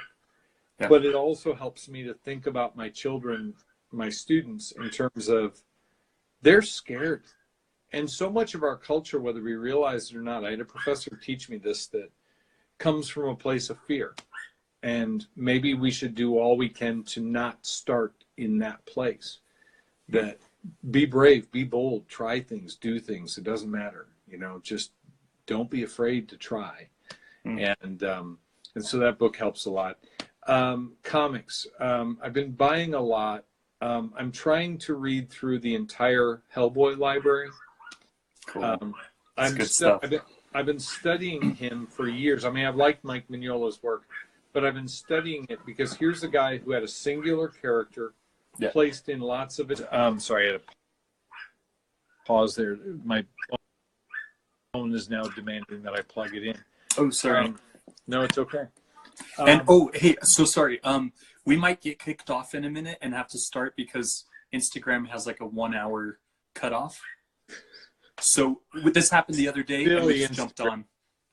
but it also helps me to think about my children, my students, in terms of they're scared. And so much of our culture, whether we realize it or not, I had a professor teach me this, that comes from a place of fear. And maybe we should do all we can to not start in that place. That be brave, be bold, try things, do things. It doesn't matter, just don't be afraid to try. And so that book helps a lot. Comics. I've been buying a lot. I'm trying to read through the entire Hellboy library. Cool. That's good stuff. I've been studying him for years. I mean, I've liked Mike Mignola's work, but I've been studying it because here's a guy who had a singular character placed in lots of it. Sorry, I had a pause there. My phone is now demanding that I plug it in. Oh, sorry. No, it's okay. And hey, so sorry. We might get kicked off in a minute and have to start because Instagram has like a 1 hour cutoff. So this happened the other day and we just jumped on.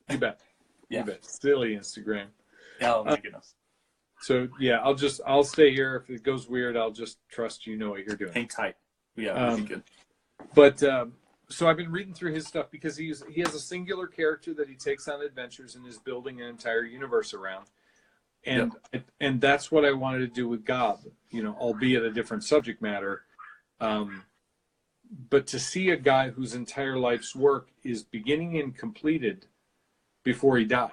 You bet. Yeah. You bet. Silly Instagram. Oh my goodness. So yeah, I'll stay here. If it goes weird, I'll just trust you know what you're doing. Hang tight. Yeah, that'd be good. But so I've been reading through his stuff because he has a singular character that he takes on adventures and is building an entire universe around. And and that's what I wanted to do with Gob, albeit a different subject matter. But to see a guy whose entire life's work is beginning and completed before he died,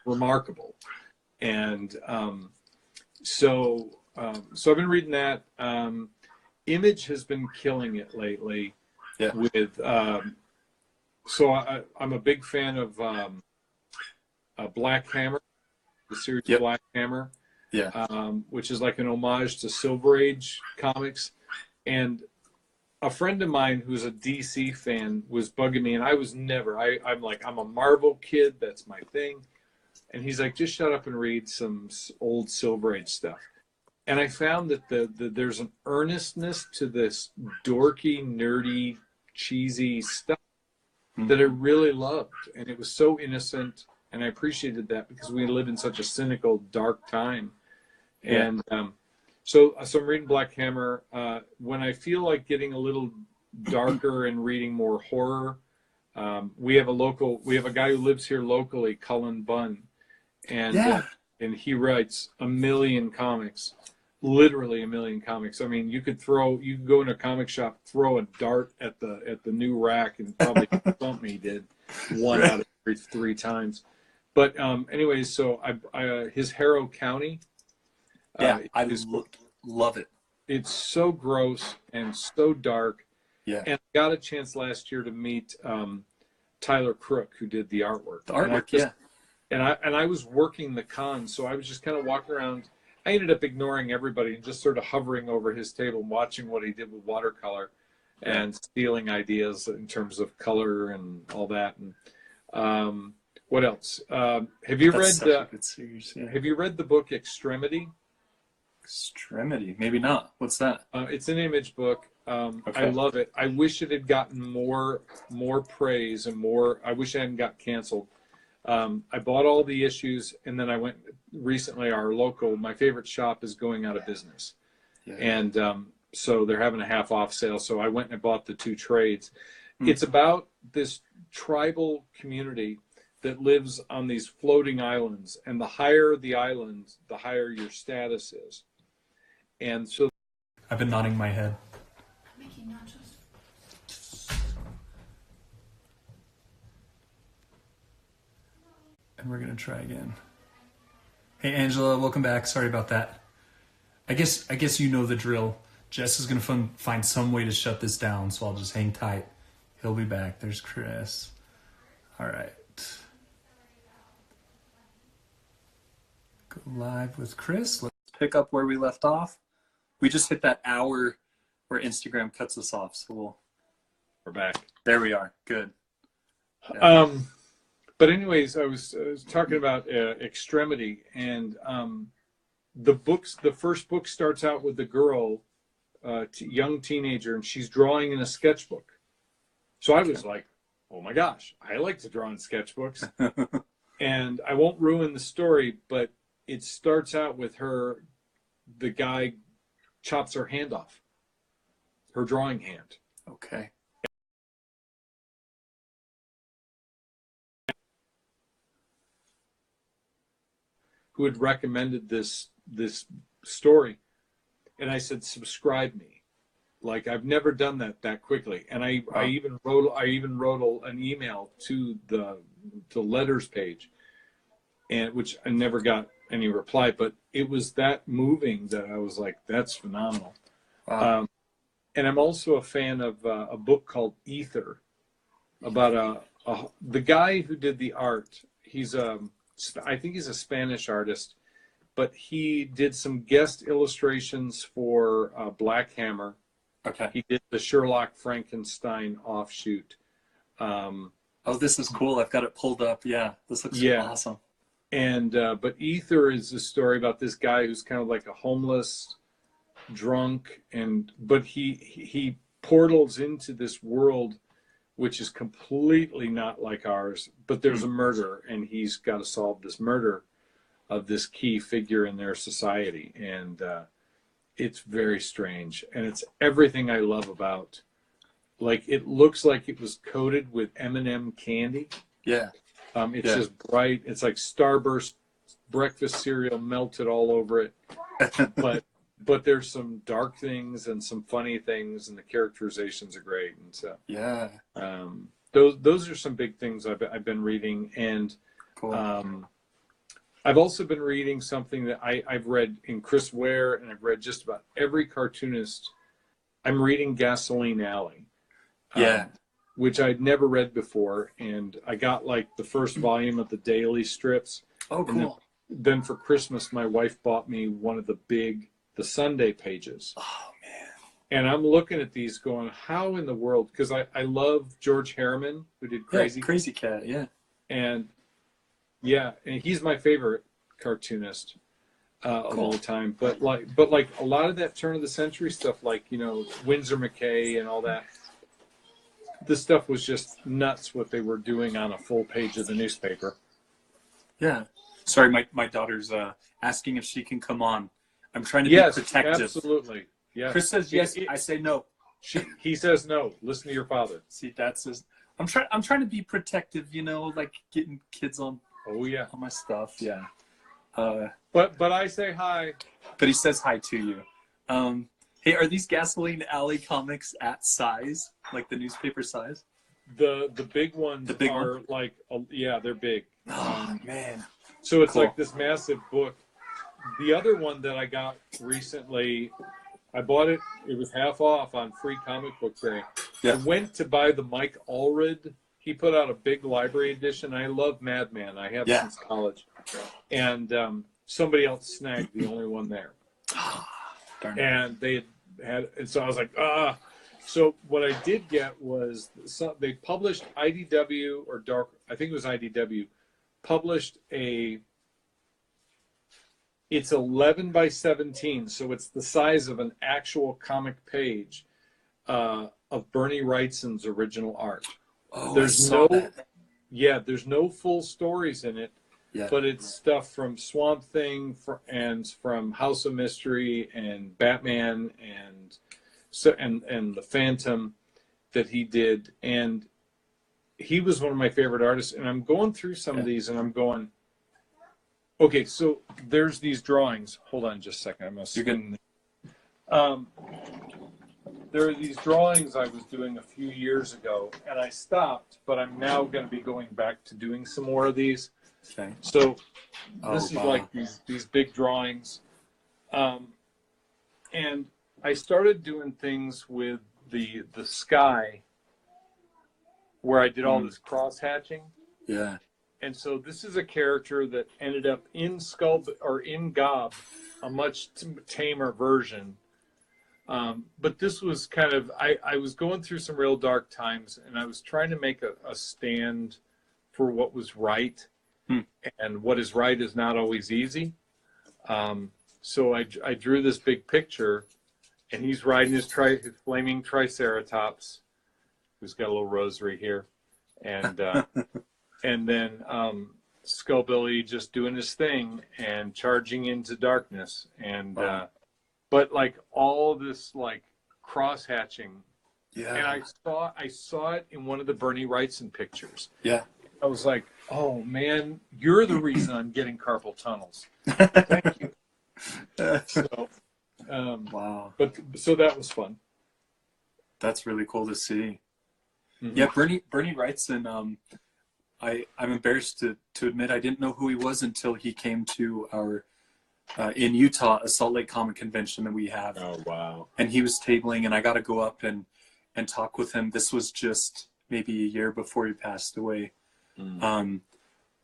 remarkable. And so I've been reading that. Image has been killing it lately. Yeah. With so I'm a big fan of Black Hammer, the series Black Hammer, which is like an homage to Silver Age comics. And a friend of mine who's a DC fan was bugging me, and I was never. I'm like, I'm a Marvel kid. That's my thing. And he's like, just shut up and read some old Silver Age stuff. And I found that there's an earnestness to this dorky, nerdy, cheesy stuff that I really loved. And it was so innocent, and I appreciated that because we live in such a cynical, dark time. And so I'm reading Black Hammer. When I feel like getting a little darker and reading more horror, we have a guy who lives here locally, Cullen Bunn, and he writes a million comics. Literally a million comics. I mean, you could go in a comic shop, throw a dart at the new rack, and probably bump me. Did one out of every 3 times. But anyways, so his Harrow County. I love it. It's so gross and so dark. Yeah. And I got a chance last year to meet Tyler Crook, who did the artwork. And I was working the con, so I was just kind of walking around. I ended up ignoring everybody and just sort of hovering over his table, watching what he did with watercolor and stealing ideas in terms of color and all that. And what else? Have you read the book Extremity? Extremity? Maybe not. What's that? It's an image book. I love it. I wish it had gotten more praise and more. I wish it hadn't got canceled. I bought all the issues, and then I went recently. My favorite shop is going out of business, and so they're having a half off sale. So I went and bought the 2 trades. It's about this tribal community that lives on these floating islands, and the higher the island, the higher your status is. And so I've been nodding my head. I'm making nachos. And we're gonna try again. Hey Angela, welcome back. Sorry about that. I guess you know the drill. Jess is gonna find some way to shut this down, so I'll just hang tight. He'll be back. There's Chris. All right. Go live with Chris. Let's pick up where we left off. We just hit that hour where Instagram cuts us off, so we're back. There we are. Good. Yeah. But anyways, I was talking about Extremity, and the first book starts out with the girl, young teenager, and she's drawing in a sketchbook. So I was like, oh my gosh, I like to draw in sketchbooks. And I won't ruin the story, but it starts out with the guy chops her hand off, her drawing hand. Okay. Who had recommended this story. And I said, subscribe me. Like I've never done that quickly. And I even wrote an email to the letters page, and which I never got any reply, but it was that moving that I was like, that's phenomenal. Wow. And I'm also a fan of a book called Ether, about the guy who did the art. I think he's a Spanish artist, but he did some guest illustrations for Black Hammer. Okay. He did the Sherlock Frankenstein offshoot. Oh, this is cool. I've got it pulled up. Yeah, this looks awesome. And but Ether is a story about this guy who's kind of like a homeless drunk, but he portals into this world which is completely not like ours, but there's a murder, and he's got to solve this murder of this key figure in their society. And it's very strange, and it's everything I love about, like, it looks like it was coated with M&M candy. Yeah. It's just bright. It's like Starburst breakfast cereal melted all over it. But there's some dark things and some funny things, and the characterizations are great. And so those are some big things I've been reading. And cool. I've also been reading something that I've read in Chris Ware, and I've read just about every cartoonist. I'm reading Gasoline Alley. Which I'd never read before, and I got like the first volume of the daily strips. Oh, cool. Then for Christmas, my wife bought me one of the Sunday pages. Oh, man. And I'm looking at these going, how in the world? Because I love George Herriman, who did Crazy Cat, yeah. And he's my favorite cartoonist of all time. But like a lot of that turn of the century stuff, like, you know, Winsor McKay and all that, this stuff was just nuts what they were doing on a full page of the newspaper. Yeah. Sorry, my daughter's asking if she can come on. I'm trying to be protective. Absolutely. Yeah. Chris says yes. I say no. He says no. Listen to your father. See, that's his. I'm trying to be protective. You know, like getting kids on. Oh yeah. On my stuff. Yeah. But I say hi. But he says hi to you. Hey, are these Gasoline Alley comics at size, like the newspaper size? The big ones are like, they're big. Oh, man. So it's like this massive book. The other one that I got recently, I bought it. It was half off on Free Comic Book Day. Yeah. I went to buy the Mike Allred. He put out a big library edition. I love Madman. I have since college. And somebody else snagged the only one there. Darn and they had, and so I was like, So what I did get was they published IDW or Dark. I think it was IDW published It's 11 by 17, so it's the size of an actual comic page of Bernie Wrightson's original art. Oh, there's there's no full stories in it. Yeah. But it's stuff from Swamp Thing and from House of Mystery and Batman and the Phantom that he did. And he was one of my favorite artists. And I'm going through some of these and I'm going, okay, so there's these drawings. Hold on just a second. I must. You're getting. There are these drawings I was doing a few years ago, and I stopped. But I'm now going to be going back to doing some more of these. Okay. So this is like these big drawings, and I started doing things with the sky, where I did all this cross hatching. Yeah. And so this is a character that ended up in Gob, a much tamer version. But this was kind of, I was going through some real dark times, and I was trying to make a stand for what was right. And what is right is not always easy. So I drew this big picture, and he's riding his flaming Triceratops, who's got a little rosary here. And and then Skullbilly just doing his thing and charging into darkness. And but like all this like cross hatching. Yeah. And I saw it in one of the Bernie Wrightson pictures. Yeah. I was like, oh man, you're the reason I'm getting carpal tunnels. Thank you. So, wow. But so that was fun. That's really cool to see. Mm-hmm. Yeah, Bernie Wrightson. I'm embarrassed to admit I didn't know who he was until he came to our in Utah a Salt Lake Comic Convention that we have. Oh wow! And he was tabling, and I got to go up and talk with him. This was just maybe a year before he passed away.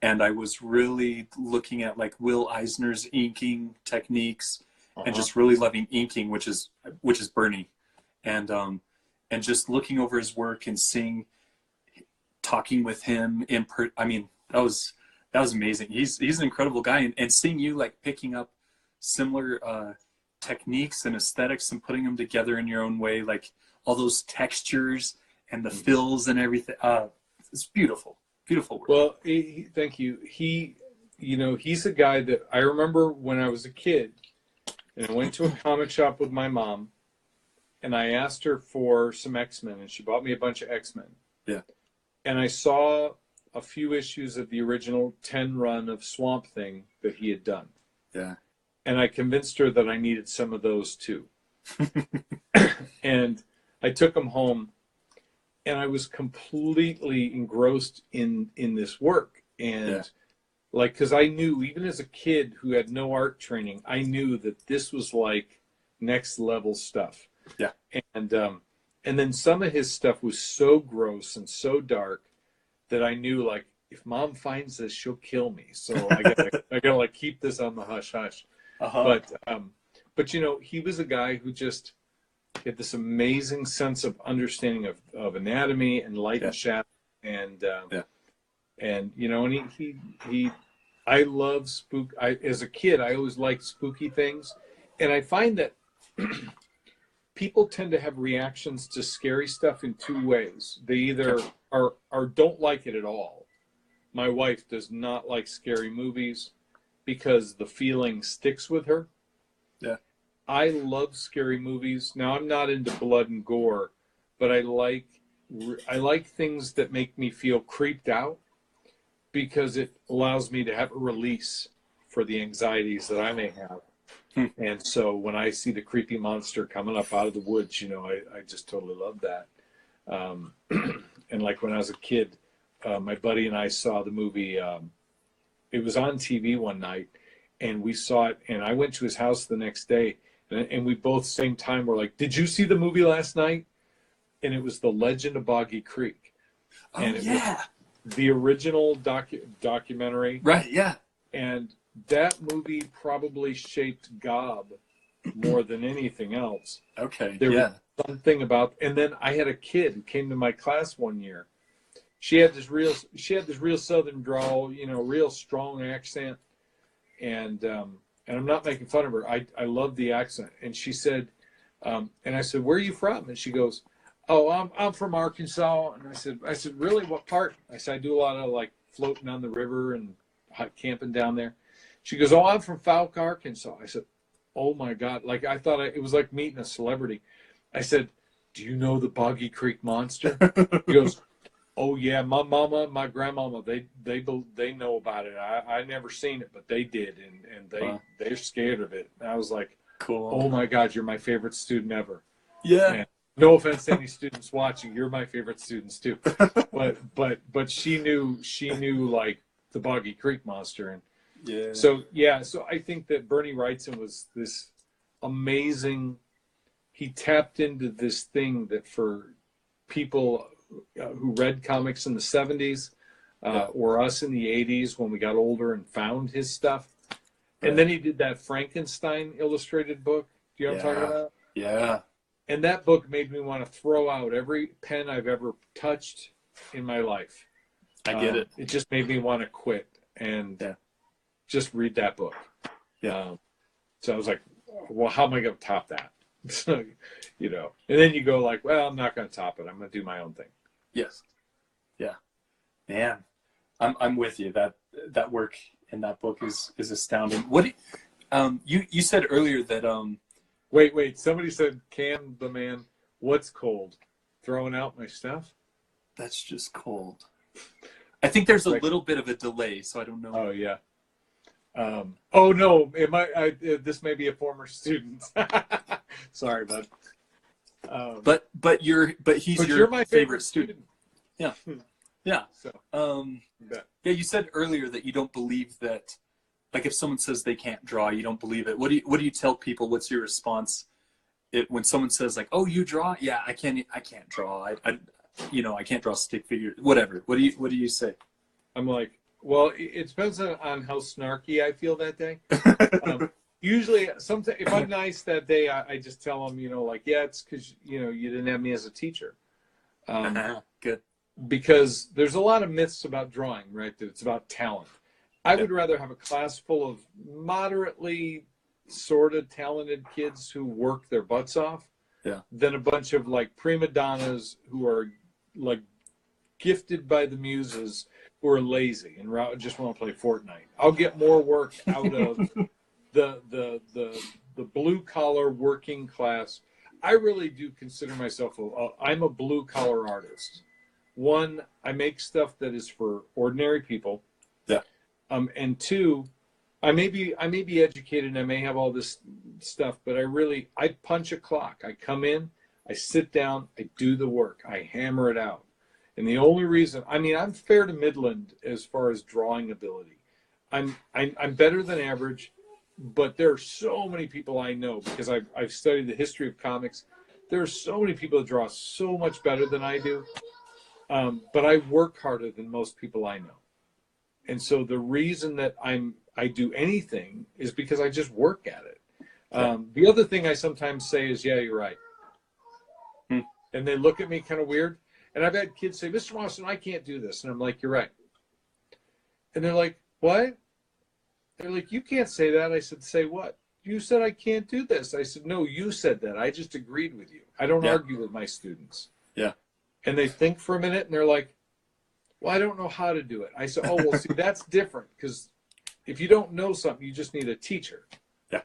And I was really looking at like Will Eisner's inking techniques, and just really loving inking, which is Bernie, and just looking over his work and talking with him I mean, that was amazing. He's an incredible guy, and seeing you like picking up similar techniques and aesthetics and putting them together in your own way, like all those textures and the fills and everything. It's beautiful work. Well, thank you. He's a guy that I remember when I was a kid, and I went to a comic shop with my mom, and I asked her for some X-Men, and she bought me a bunch of X-Men. Yeah. And I saw a few issues of the original 10 run of Swamp Thing that he had done. Yeah. And I convinced her that I needed some of those too. And I took them home, and I was completely engrossed in this work. And like, because I knew, even as a kid who had no art training, I knew that this was like next level stuff. Yeah. And then some of his stuff was so gross and so dark that I knew, like, if Mom finds this, she'll kill me. So I gotta like keep this on the hush hush. But he was a guy who just had this amazing sense of understanding of anatomy and light and shadow, and I love spook. As a kid, I always liked spooky things, and I find that people tend to have reactions to scary stuff in two ways. They either are don't like it at all. My wife does not like scary movies because the feeling sticks with her. Yeah. I love scary movies. Now, I'm not into blood and gore, but I like things that make me feel creeped out, because it allows me to have a release for the anxieties that I may have. And so when I see the creepy monster coming up out of the woods, I just totally love that. And like when I was a kid, my buddy and I saw the movie. It was on TV one night, and we saw it. And I went to his house the next day, and we both same time were like, "Did you see the movie last night?" And it was The Legend of Boggy Creek. And it was the original documentary. Right. Yeah. And that movie probably shaped Gob more than anything else. Okay. There was something about, and then I had a kid who came to my class one year. She had this real Southern drawl, real strong accent, and I'm not making fun of her. I love the accent. And she said, and I said, "Where are you from?" And she goes, "Oh, I'm from Arkansas." And I said, "Really? What part?" I said, "I do a lot of like floating on the river and camping down there." She goes, "Oh, I'm from Fouke, Arkansas." I said, "Oh my God!" Like I thought it was like meeting a celebrity. I said, "Do you know the Boggy Creek Monster?" He goes, "Oh yeah, my mama, my grandmama, they know about it. I never seen it, but they did, and they're scared of it." And I was like, "Cool! Oh my God, you're my favorite student ever." Yeah. And no offense to any students watching, you're my favorite students too. But she knew like the Boggy Creek Monster, and so I think that Bernie Wrightson was this amazing. He tapped into this thing that for people who read comics in the 70s or us in the 80s when we got older and found his stuff. And then he did that Frankenstein illustrated book. Do you know what I'm talking about? Yeah. And that book made me want to throw out every pen I've ever touched in my life. I get it. It just made me want to quit and just read that book. Yeah. So I was like, well, how am I going to top that? So, and then you go like, well, I'm not going to top it. I'm going to do my own thing. Yes. Yeah. Man, I'm with you. That work in that book is astounding. What you said earlier that Wait. Somebody said, "Can the man? What's cold? Throwing out my stuff?" That's just cold. I think there's a little bit of a delay, so I don't know. Oh yeah. Oh no, this may be a former student. Sorry, bud. But he's but your you're my favorite student. Yeah. Yeah. So, Yeah, you said earlier that you don't believe that, like if someone says they can't draw, you don't believe it. What do you tell people? What's your response when someone says like, "Oh, you draw?" Yeah, I can't draw. I can't draw stick figures, whatever. What do you say? I'm like, well, it depends on how snarky I feel that day. Usually, sometimes if I'm nice that day, I just tell them, like, yeah, it's because you didn't have me as a teacher. Good. Because there's a lot of myths about drawing, right? That it's about talent. I would rather have a class full of moderately sort of talented kids who work their butts off than a bunch of like prima donnas who are like gifted by the muses who are lazy and just want to play Fortnite. I'll get more work out of the blue collar working class. I really do consider myself I'm a blue collar artist. One, I make stuff that is for ordinary people. Yeah. And two, I may be educated and I may have all this stuff, but I punch a clock. I come in, I sit down, I do the work, I hammer it out. And the only reason, I'm fair to Midland as far as drawing ability. I'm better than average, but there are so many people I know because I've studied the history of comics. There are so many people that draw so much better than I do. But I work harder than most people I know. And so the reason that I do anything is because I just work at it. The other thing I sometimes say is, yeah, you're right. And they look at me kind of weird. And I've had kids say, Mr. Mostyn, I can't do this. And I'm like, you're right. And they're like, what? They're like, you can't say that. I said, say what? You said I can't do this. I said, no, you said that. I just agreed with you. I don't argue with my students. Yeah. And they think for a minute and they're like, well, I don't know how to do it. I said, oh, well, see, that's different because if you don't know something, you just need a teacher. Yeah.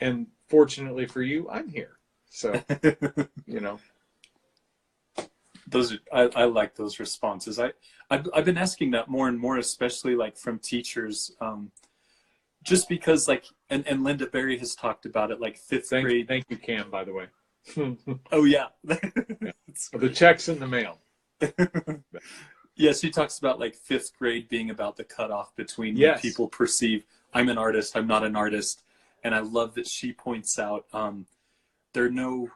And fortunately for you, I'm here. So, I like those responses. I've been asking that more and more, especially like from teachers, just because like, and Lynda Barry has talked about it, like fifth grade. Thank you, Cam, by the way. Oh yeah. The check's in the mail. Yeah, she talks about like fifth grade being about the cutoff between what people perceive. I'm an artist, I'm not an artist. And I love that she points out there are no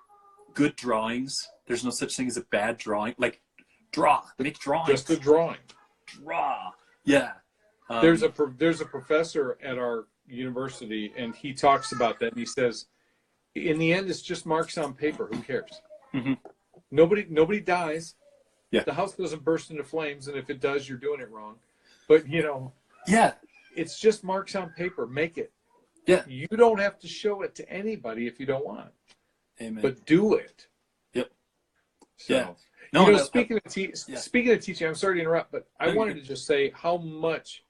good drawings. There's no such thing as a bad drawing. Like, make drawings. Just a drawing. Draw. Yeah. There's a professor at our university, and he talks about that. And he says, in the end, it's just marks on paper. Who cares? Mm-hmm. Nobody dies. Yeah. The house doesn't burst into flames, and if it does, you're doing it wrong. But it's just marks on paper. Make it. Yeah. You don't have to show it to anybody if you don't want. Amen. But do it. Yep. So, yeah. No. Speaking of teaching, I'm sorry to interrupt, but I wanted to just say how much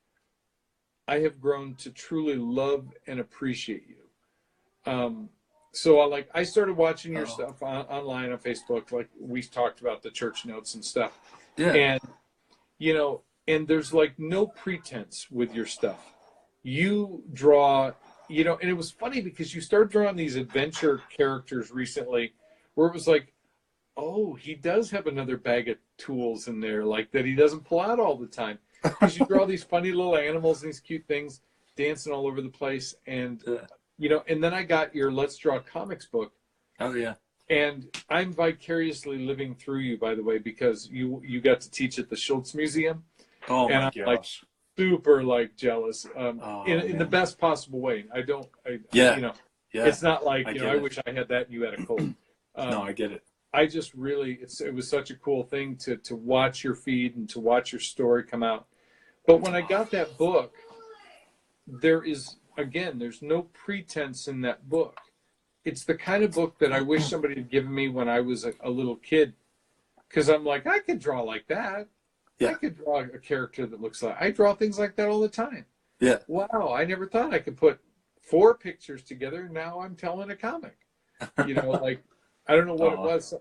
I have grown to truly love and appreciate you. So I started watching your stuff online on Facebook, like we talked about the church notes and stuff. Yeah. And, and there's like no pretense with your stuff. You draw, and it was funny because you started drawing these adventure characters recently where it was like, oh, he does have another bag of tools in there, like that he doesn't pull out all the time. Because you draw these funny little animals and these cute things dancing all over the place. And, and then I got your Let's Draw Comics book. Oh, yeah. And I'm vicariously living through you, by the way, because you got to teach at the Schulz Museum. Oh, and my I'm gosh. Super jealous in the best possible way. It's not like, I wish I had that and you had a cold. No, I get it. I just really, it was such a cool thing to watch your feed and to watch your story come out. But when I got that book, there's no pretense in that book. It's the kind of book that I wish somebody had given me when I was a little kid. Because I'm like, I could draw like that. Yeah. I could draw a character that looks like, I draw things like that all the time. Yeah. Wow, I never thought I could put 4 pictures together. Now I'm telling a comic. I don't know what it was,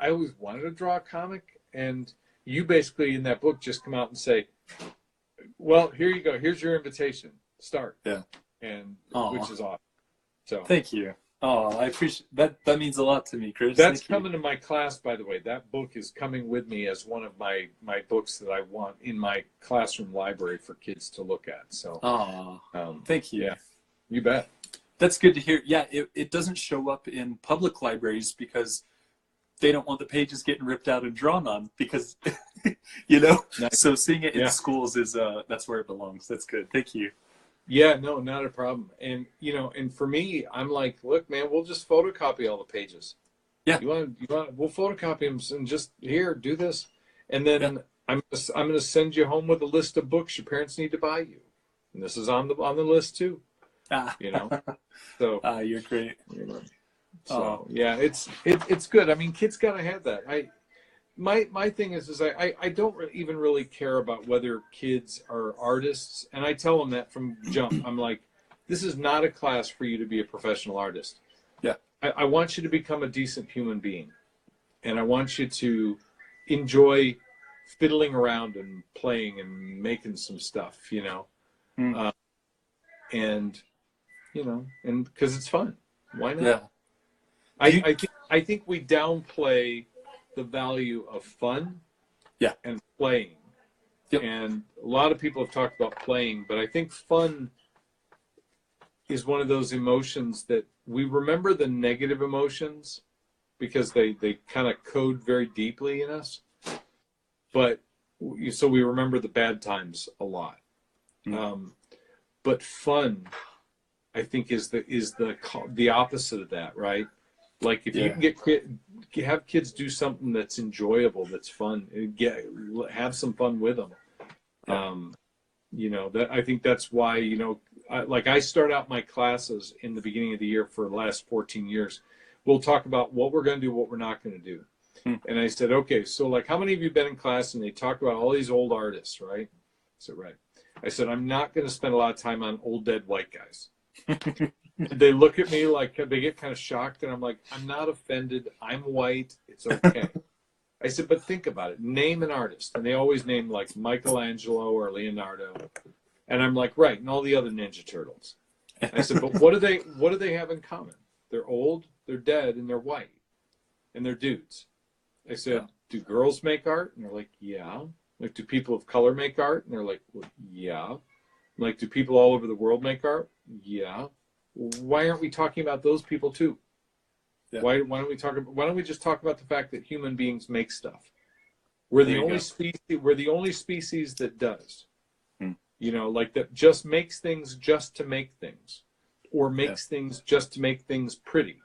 I always wanted to draw a comic, and you basically in that book just come out and say, well, here you go. Here's your invitation. Start. Yeah. And which is awesome. So thank you. Oh, I appreciate that. That means a lot to me, Chris. That's Thank you. coming to my class, by the way. That book is coming with me as one of my books that I want in my classroom library for kids to look at. So, Oh, thank you. Yeah, you bet. That's good to hear. Yeah, it doesn't show up in public libraries because they don't want the pages getting ripped out and drawn on because, you know, Nice. So seeing it in Yeah. schools is, that's where it belongs. That's good. Thank you. Yeah, no, not a problem. And, you know, and for me, I'm like, look, man, we'll just photocopy all the pages. Yeah. We'll photocopy them and just here, do this. And then Yeah. I'm going to send you home with a list of books your parents need to buy you. And this is on the list too, you know? So, You're great. you know, so yeah, it's good. I mean, kids got to have that. My thing is I don't even really care about whether kids are artists, and I tell them that from jump. I'm like, this is not a class for you to be a professional artist. Yeah. I want you to become a decent human being, and I want you to enjoy fiddling around and playing and making some stuff, you know, and you know, and because it's fun. Why not? Yeah. I think we downplay the value of fun and playing. Yep. And a lot of people have talked about playing, but I think fun is one of those emotions that we remember the negative emotions because they kind of code very deeply in us. But so we remember the bad times a lot. But fun, I think, is the opposite of that, right? Like if you can have kids do something that's enjoyable, that's fun, have some fun with them. You know, that I think that's why, you know, I start out my classes in the beginning of the year for the last 14 years. We'll talk about what we're going to do, what we're not going to do. And I said, okay, so like how many of you been in class and they talk about all these old artists, right? I said, right. I said, I'm not going to spend a lot of time on old dead white guys. They look at me like they get kind of shocked, and I'm like, I'm not offended. I'm white. It's okay. I said, but think about it. Name an artist. And they always name like Michelangelo or Leonardo. And I'm like, right, and all the other Ninja Turtles. I said, but what do they have in common? They're old, they're dead, and they're white. And they're dudes. I said, do girls make art? And they're like, yeah. Like, do people of color make art? And they're like, well, yeah. Like, do people all over the world make art? Yeah. Why aren't we talking about those people too? Yeah. Why don't we just talk about the fact that human beings make stuff? We're the only species that does. You know, like that just makes things just to make things, or makes things just to make things pretty.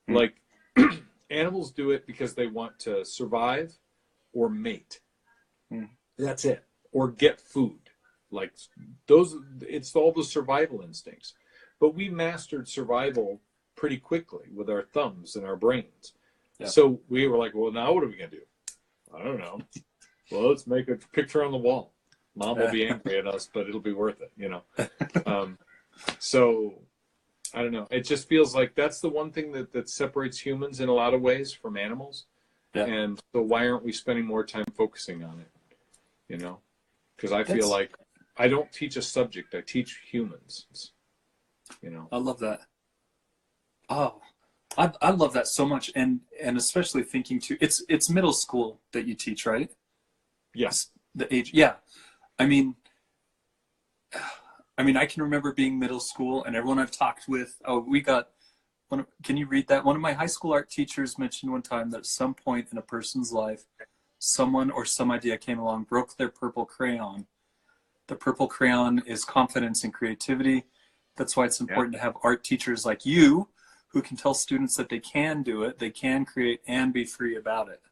Like animals do it because they want to survive or mate. That's it. Or get food. Like those, it's all the survival instincts. But we mastered survival pretty quickly with our thumbs and our brains. Yeah. So we were like, well, now what are we going to do? I don't know. Well, let's make a picture on the wall. Mom will be angry at us, but it'll be worth it, you know? So I don't know. It just feels like that's the one thing that separates humans in a lot of ways from animals. Yeah. And so why aren't we spending more time focusing on it? You know? Because I feel like I don't teach a subject. I teach humans. You know, I love that. Oh, I love that so much, and especially thinking too. It's middle school that you teach, right? Yes. The age, yeah. I mean, I can remember being middle school, and everyone I've talked with. Oh, we got one. Can you read that? One of my high school art teachers mentioned one time that at some point in a person's life, someone or some idea came along, broke their purple crayon. The purple crayon is confidence and creativity. That's why it's important to have art teachers like you who can tell students that they can do it, they can create, and be free about it.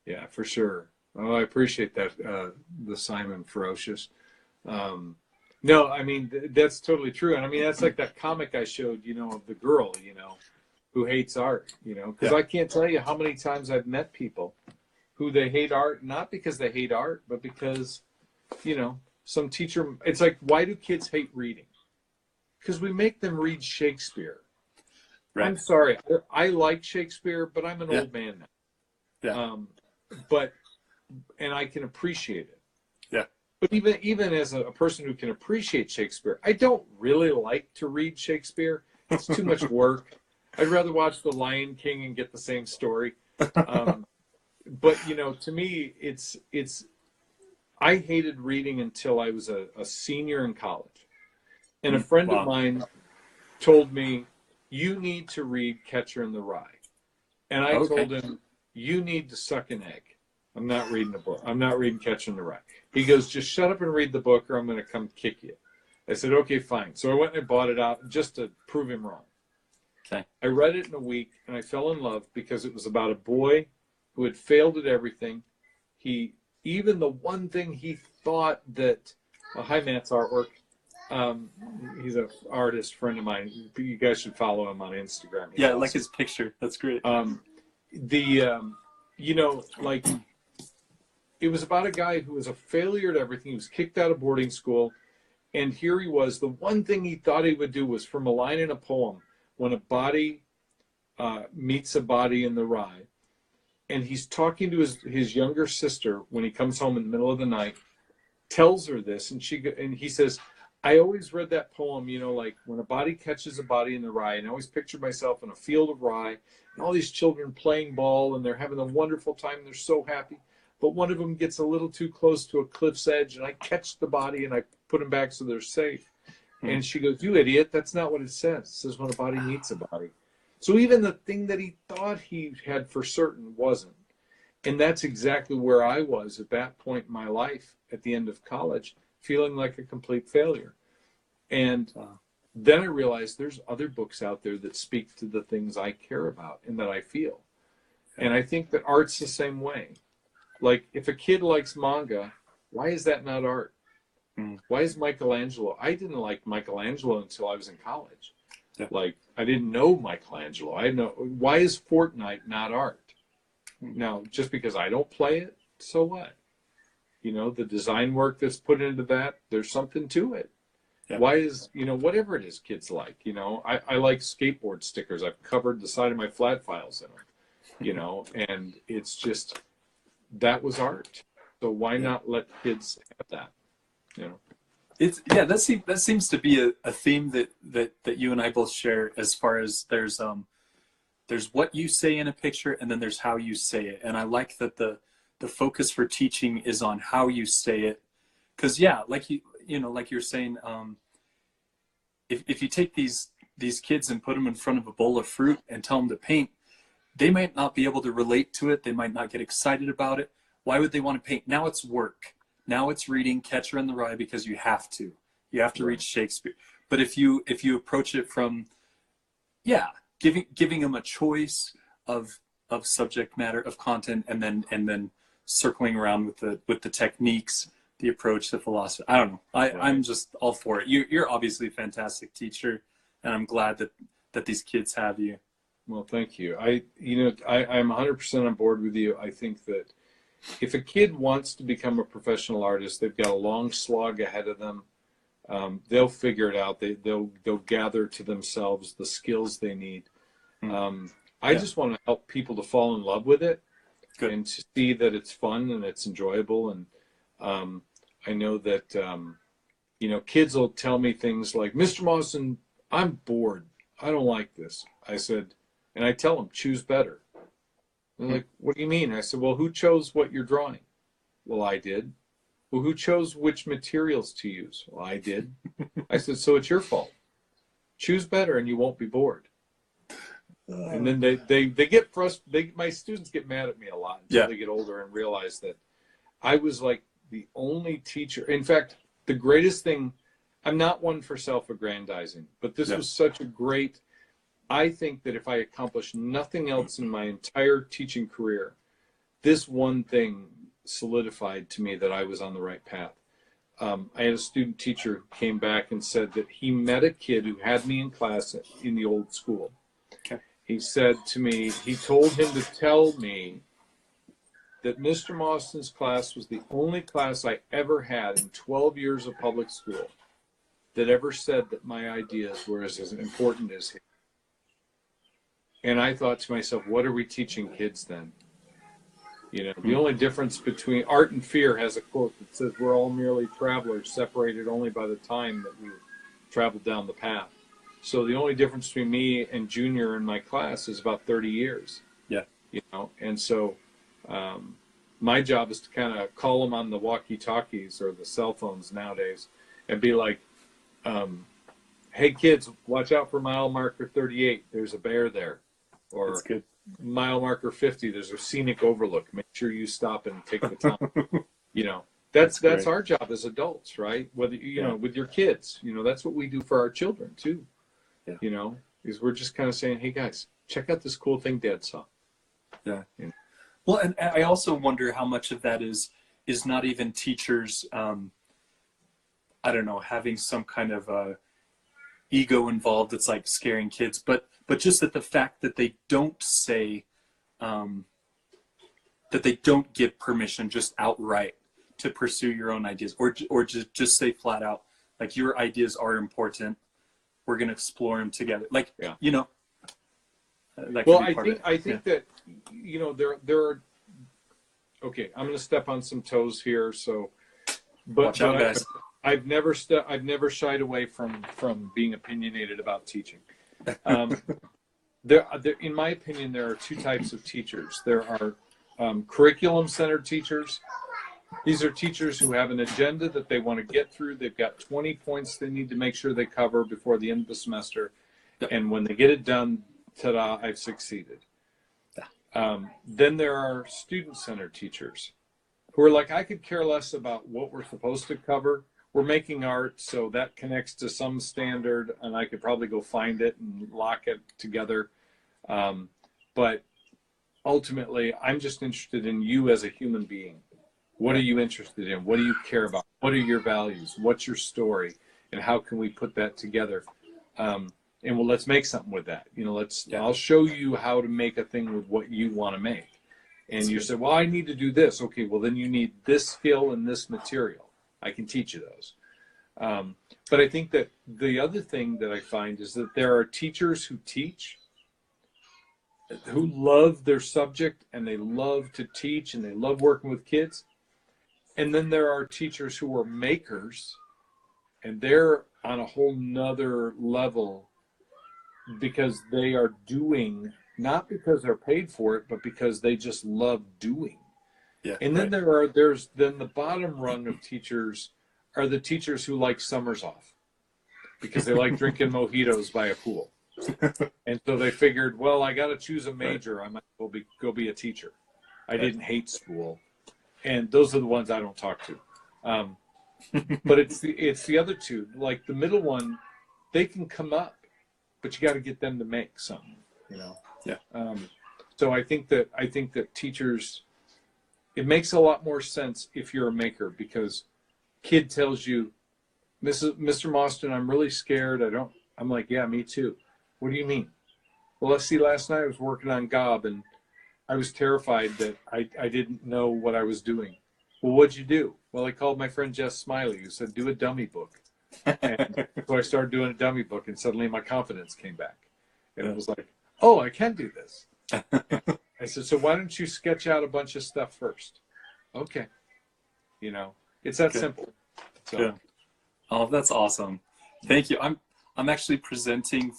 Yeah, for sure. Oh, I appreciate that, the Simon Ferocious. No, I mean, that's totally true. And I mean, that's like that comic I showed, you know, of the girl, you know, who hates art, you know, because I can't tell you how many times I've met people who they hate art, not because they hate art, but because, you know, some teacher, it's like, why do kids hate reading? Because we make them read Shakespeare. Right. I'm sorry. I like Shakespeare, but I'm an old man now. Yeah. And I can appreciate it. Yeah. But even as a person who can appreciate Shakespeare, I don't really like to read Shakespeare. It's too much work. I'd rather watch The Lion King and get the same story. But you know, to me, it's. I hated reading until I was a senior in college, and a friend of mine told me, "You need to read Catcher in the Rye," and I told him, "You need to suck an egg. I'm not reading a book. I'm not reading Catcher in the Rye." He goes, "Just shut up and read the book, or I'm going to come kick you." I said, "Okay, fine." So I went and I bought it out just to prove him wrong. Okay. I read it in a week, and I fell in love because it was about a boy who had failed at everything. Even the one thing he thought that, hi, Matt's artwork. He's an artist friend of mine. You guys should follow him on Instagram. Yeah, I like his picture. That's great. You know, like, it was about a guy who was a failure at everything. He was kicked out of boarding school. And here he was. The one thing he thought he would do was from a line in a poem, when a body meets a body in the rye. And he's talking to his younger sister when he comes home in the middle of the night, tells her this, and he says, "I always read that poem, you know, like when a body catches a body in the rye, and I always pictured myself in a field of rye, and all these children playing ball, and they're having a wonderful time, and they're so happy. But one of them gets a little too close to a cliff's edge, and I catch the body, and I put them back so they're safe." And she goes, "You idiot, that's not what it says. It says when a body meets a body." So even the thing that he thought he had for certain wasn't. And that's exactly where I was at that point in my life at the end of college, feeling like a complete failure. And then I realized there's other books out there that speak to the things I care about and that I feel. And I think that art's the same way. Like, if a kid likes manga, why is that not art? Why is Michelangelo? I didn't like Michelangelo until I was in college. Yeah. Like, I didn't know Michelangelo. Why is Fortnite not art? Now, just because I don't play it, so what? You know, the design work that's put into that, there's something to it. Yeah. Why is, you know, whatever it is kids like, you know, I like skateboard stickers. I've covered the side of my flat files in them, you know, and it's just, that was art. So why not let kids have that, you know? That seems to be a theme that you and I both share, as far as there's what you say in a picture, and then there's how you say it. And I like that the focus for teaching is on how you say it, because like like you're saying, if you take these kids and put them in front of a bowl of fruit and tell them to paint, they might not be able to relate to it. They might not get excited about it. Why would they want to paint? Now it's work. Now it's reading Catcher in the Rye because you have to read Shakespeare. But if you approach it from, giving them a choice of subject matter, of content, and then circling around with the techniques, the approach, the philosophy. I don't know. I'm just all for it. You're obviously a fantastic teacher, and I'm glad that these kids have you. Well, thank you. I'm 100% on board with you. I think that if a kid wants to become a professional artist, they've got a long slog ahead of them. They'll figure it out. They'll gather to themselves the skills they need. I just want to help people to fall in love with it. Good. And to see that it's fun and it's enjoyable. And I know that, kids will tell me things like, "Mr. Mostyn, I'm bored. I don't like this." I said, and I tell them, "Choose better." And they're like, "What do you mean?" I said, "Well, who chose what you're drawing?" "Well, I did." "Well, who chose which materials to use?" "Well, I did." I said, "So it's your fault. Choose better and you won't be bored." And then they get frustrated. My students get mad at me a lot until they get older and realize that I was like the only teacher. In fact, the greatest thing, I'm not one for self-aggrandizing, but this was such a great, I think that if I accomplished nothing else in my entire teaching career, this one thing solidified to me that I was on the right path. I had a student teacher who came back and said that he met a kid who had me in class in the old school. Okay. He said to me, he told him to tell me that Mr. Mostyn's class was the only class I ever had in 12 years of public school that ever said that my ideas were as important as his. And I thought to myself, what are we teaching kids then? You know, the only difference between art and fear has a quote that says, "We're all merely travelers separated only by the time that we've traveled down the path." So the only difference between me and junior in my class is about 30 years. Yeah. You know, and so my job is to kind of call them on the walkie-talkies or the cell phones nowadays and be like, hey kids, watch out for mile marker 38. There's a bear there. Or That's good. mile marker 50, there's a scenic overlook. Make sure you stop and take the time. You know, that's our job as adults, right? Whether, you know, with your kids, you know, that's what we do for our children too. Yeah. You know, is we're just kind of saying, hey guys, check out this cool thing Dad saw. Yeah. You know? Well, and I also wonder how much of that is not even teachers, I don't know, having some kind of ego involved that's like scaring kids, but just that the fact that they don't say, that they don't give permission just outright to pursue your own ideas, or just say flat out, like, your ideas are important. We're going to explore them together. Like, you know, that well, I think that, you know, there are, okay, I'm going to step on some toes here. So, but watch out, guys. I've never shied away from being opinionated about teaching. There, in my opinion, there are two types of teachers. There are curriculum-centered teachers. These are teachers who have an agenda that they want to get through. They've got 20 points they need to make sure they cover before the end of the semester. And when they get it done, ta-da, I've succeeded. Then there are student-centered teachers who are like, I could care less about what we're supposed to cover. We're making art, so that connects to some standard, and I could probably go find it and lock it together. But ultimately, I'm just interested in you as a human being. What are you interested in? What do you care about? What are your values? What's your story? And how can we put that together? And well, let's make something with that. You know, I'll show you how to make a thing with what you want to make. And you say, well, I need to do this. Okay, well, then you need this skill and this material. I can teach you those. But I think that the other thing that I find is that there are teachers who teach, who love their subject and they love to teach and they love working with kids. And then there are teachers who are makers, and they're on a whole nother level because they are doing, not because they're paid for it, but because they just love doing. Yeah, and then there's the bottom rung of teachers are the teachers who like summers off because they like drinking mojitos by a pool. And so they figured, well, I got to choose a major. I might as well go be a teacher. I didn't hate school. And those are the ones I don't talk to. But it's the other two, like the middle one, they can come up, but you got to get them to make something, you know? Yeah. So I think that teachers, it makes a lot more sense if you're a maker, because kid tells you, Mr. Mostyn, I'm really scared. I'm like, yeah, me too. What do you mean? Well, let's see, last night I was working on Gob and I was terrified that I didn't know what I was doing. Well, what'd you do? Well, I called my friend Jess Smiley, who said, do a dummy book. And so I started doing a dummy book, and suddenly my confidence came back. And it was like, oh, I can do this. I said, so why don't you sketch out a bunch of stuff first? Okay. You know, it's that simple. So. Yeah. Oh, that's awesome. Thank you. I'm actually presenting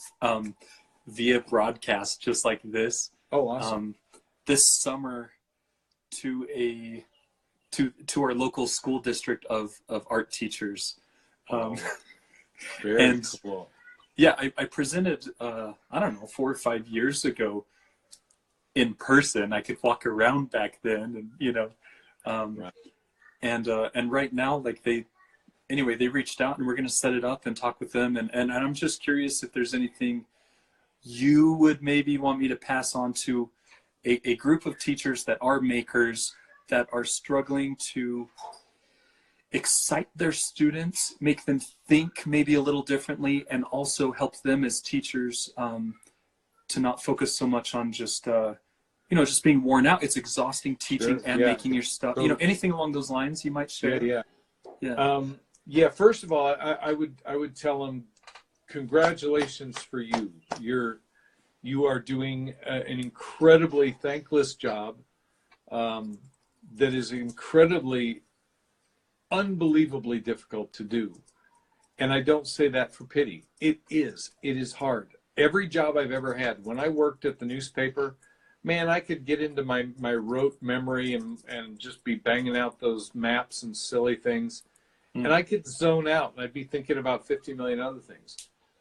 via broadcast just like this. Oh, awesome. This summer to our local school district of art teachers. Very cool. Yeah, I presented, I don't know, 4 or 5 years ago in person. I could walk around back then, and, you know, right. And right now, like they reached out and we're going to set it up and talk with them. And I'm just curious if there's anything you would maybe want me to pass on to a group of teachers that are makers, that are struggling to excite their students, make them think maybe a little differently, and also help them as teachers to not focus so much on just, just being worn out. It's exhausting teaching and making your stuff, anything along those lines you might share. Yeah. First of all, I would tell them, congratulations for you. You are doing an incredibly thankless job that is incredibly, unbelievably difficult to do. And I don't say that for pity. It is hard. Every job I've ever had, when I worked at the newspaper, man, I could get into my rote memory and just be banging out those maps and silly things. And I could zone out and I'd be thinking about 50 million other things.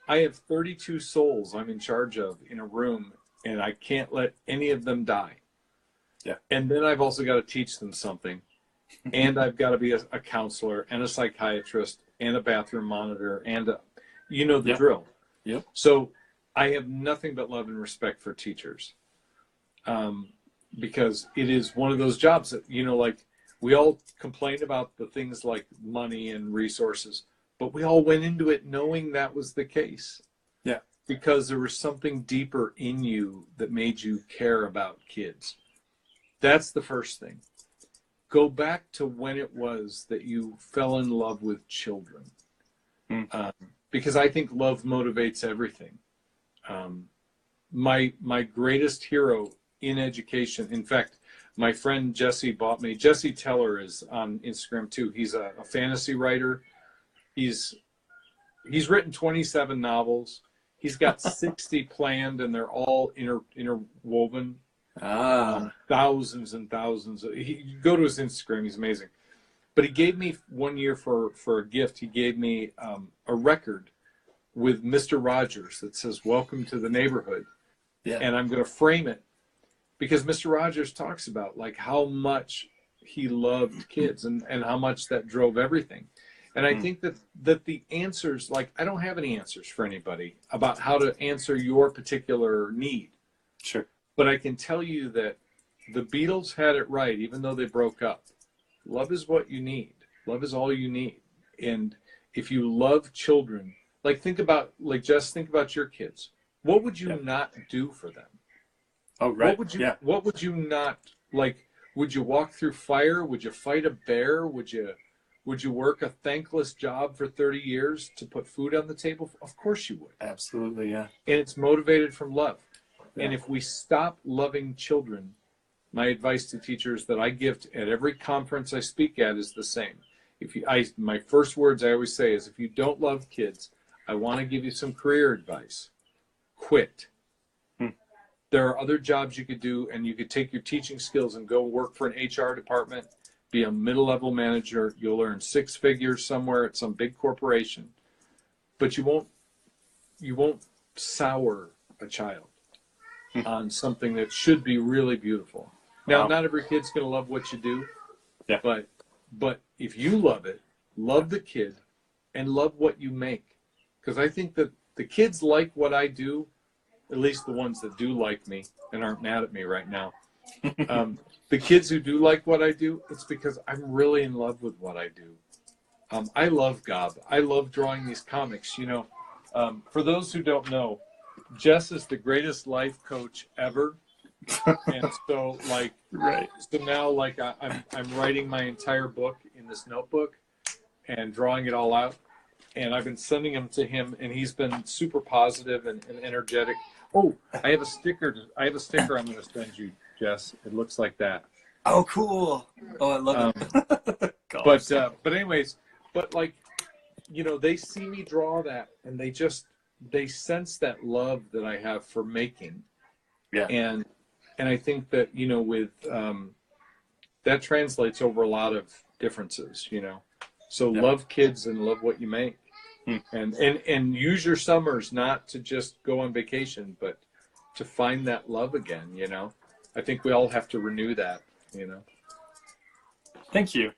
I have 32 souls I'm in charge of in a room, and I can't let any of them die. Yeah. And then I've also got to teach them something. And I've got to be a counselor and a psychiatrist and a bathroom monitor and the drill. Yep. So I have nothing but love and respect for teachers, because it is one of those jobs that, like, we all complain about the things like money and resources, but we all went into it knowing that was the case. Yeah. Because there was something deeper in you that made you care about kids. That's the first thing. Go back to when it was that you fell in love with children. Because I think love motivates everything. My greatest hero in education, in fact, my friend Jesse bought me. Jesse Teller is on Instagram too. He's a fantasy writer. He's written 27 novels. He's got 60 planned, and they're all interwoven. Thousands and thousands. You go to his Instagram. He's amazing. But he gave me one year for a gift. He gave me a record with Mr. Rogers that says "Welcome to the Neighborhood," and I'm going to frame it because Mr. Rogers talks about like how much he loved kids and how much that drove everything. And I think that the answers, like, I don't have any answers for anybody about how to answer your particular need. Sure. But I can tell you that the Beatles had it right, even though they broke up. Love is what you need. Love is all you need. And if you love children, like Jess, think about your kids. What would you not do for them? Oh, right. What would you not, like, would you walk through fire? Would you fight a bear? Would you work a thankless job for 30 years to put food on the table? Of course you would. Absolutely, yeah. And it's motivated from love. Yeah. And if we stop loving children, my advice to teachers that I give at every conference I speak at is the same. My first words I always say is, if you don't love kids, I want to give you some career advice. Quit. There are other jobs you could do, and you could take your teaching skills and go work for an HR department, be a middle-level manager. You'll earn 6 figures somewhere at some big corporation, but you won't sour a child on something that should be really beautiful. Now, not every kid's going to love what you do, but if you love it, love the kid, and love what you make. Because I think that the kids like what I do, at least the ones that do like me and aren't mad at me right now. The kids who do like what I do, it's because I'm really in love with what I do. I love Gob. I love drawing these comics. For those who don't know, Jess is the greatest life coach ever. And so, like, so now, like, I'm writing my entire book in this notebook and drawing it all out. And I've been sending them to him, and he's been super positive and energetic. Oh, I have a sticker I'm going to send you, Jess. It looks like that. Oh, cool. Oh, I love it. But anyways, like, they see me draw that, and they sense that love that I have for making. Yeah. And I think that, with that translates over a lot of differences, So love kids and love what you make. And use your summers not to just go on vacation, but to find that love again, I think we all have to renew that, Thank you.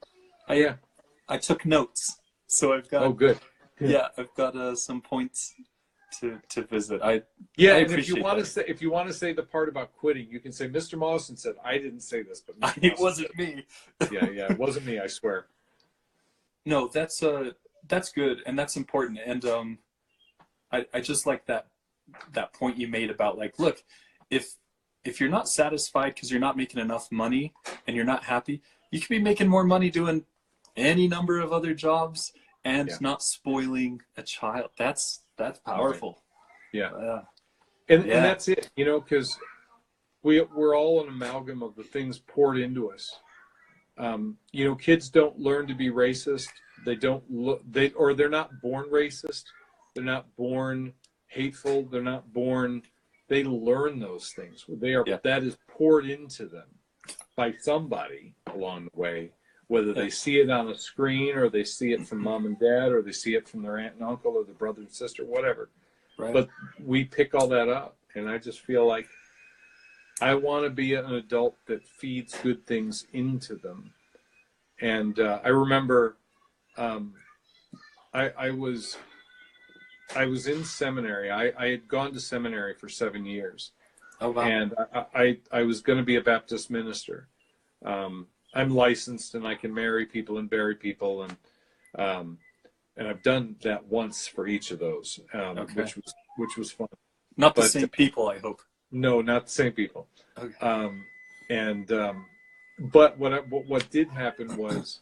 I took notes, so I've got. Oh, good. Yeah, I've got some points to visit. And if you want to say the part about quitting, you can say Mr. Mostyn said, I didn't say this, but it wasn't me. yeah, it wasn't me, I swear. No, that's good, and that's important. And I just like that point you made about, like, look, if you're not satisfied because you're not making enough money and you're not happy, you could be making more money doing any number of other jobs and not spoiling a child. That's powerful. Yeah. And that's it, because we're all an amalgam of the things poured into us. Kids don't learn to be racist. They don't look, they're not born racist. They're not born hateful. They're not born, they learn those things. That is poured into them by somebody along the way, whether they see it on a screen or they see it from mom and dad or they see it from their aunt and uncle or their brother and sister, whatever. Right. But we pick all that up. And I just feel like I want to be an adult that feeds good things into them. And I remember I was in seminary. I had gone to seminary for 7 years. Oh, wow. And I was going to be a Baptist minister. I'm licensed and I can marry people and bury people. And I've done that once for each of those, which was fun. Not the same people, I hope. No, not the same people. Okay. But what did happen was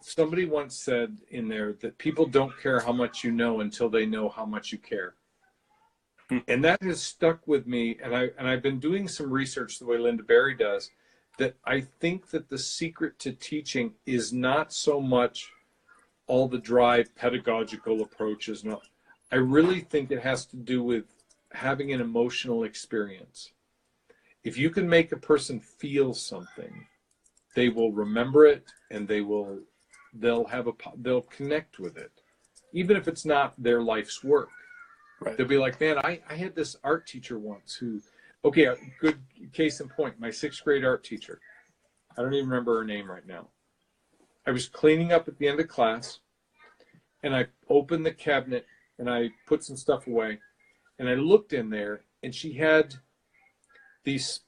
somebody once said in there that people don't care how much you know until they know how much you care. And that has stuck with me. And I've been doing some research the way Lynda Barry does, that I think that the secret to teaching is not so much all the dry pedagogical approaches. No, I really think it has to do with having an emotional experience. If you can make a person feel something, they will remember it and they'll connect with it, even if it's not their life's work. Right. They'll be like, man, I had this art teacher once who, okay, a good case in point, my 6th grade art teacher. I don't even remember her name right now. I was cleaning up at the end of class and I opened the cabinet and I put some stuff away and I looked in there and she had these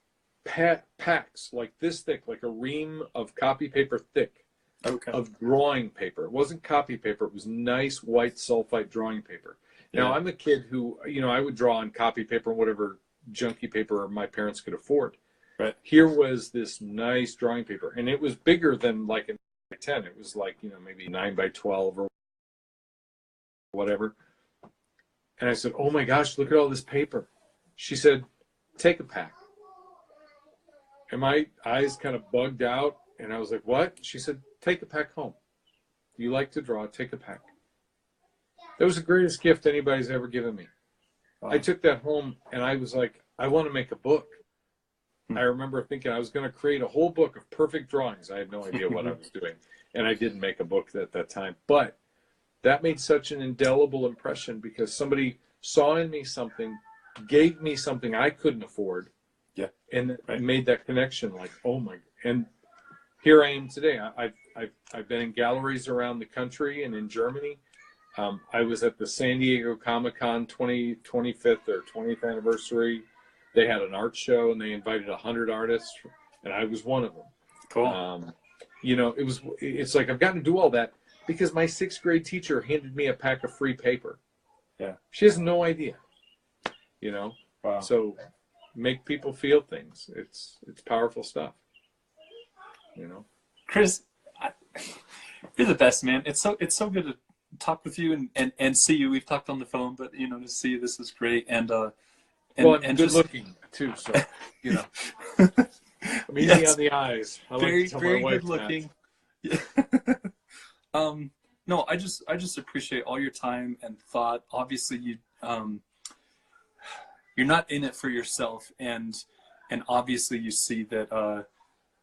packs like this thick, like a ream of copy paper thick, of drawing paper. It wasn't copy paper. It was nice white sulfite drawing paper. Yeah. Now, I'm a kid who, I would draw on copy paper and whatever junky paper my parents could afford. Right. Here was this nice drawing paper, and it was bigger than like a 10. It was like, maybe 9 by 12 or whatever. And I said, oh my gosh, look at all this paper. She said, take a pack. And my eyes kind of bugged out, and I was like, what? She said, take a pack home. You like to draw, take a pack. That was the greatest gift anybody's ever given me. Wow. I took that home, and I was like, I want to make a book. I remember thinking I was going to create a whole book of perfect drawings. I had no idea what I was doing, and I didn't make a book at that time. But that made such an indelible impression because somebody saw in me something, gave me something I couldn't afford, and made that connection. Like, oh my! And here I am today. I've been in galleries around the country and in Germany. I was at the San Diego Comic-Con 25th or 20th anniversary. They had an art show and they invited 100 artists, and I was one of them. Cool. It's like I've gotten to do all that because my 6th grade teacher handed me a pack of free paper. Yeah. She has no idea. Wow. So make people feel things. It's powerful stuff. Chris, you're the best, man. It's so good to talk with you and see you. We've talked on the phone, but to see you, this is great. And I'm good looking too, so I'm easy on the eyes. I very, like to tell very my wife good looking. Yeah. No, I just appreciate all your time and thought. Obviously, you're not in it for yourself, and obviously you see that. I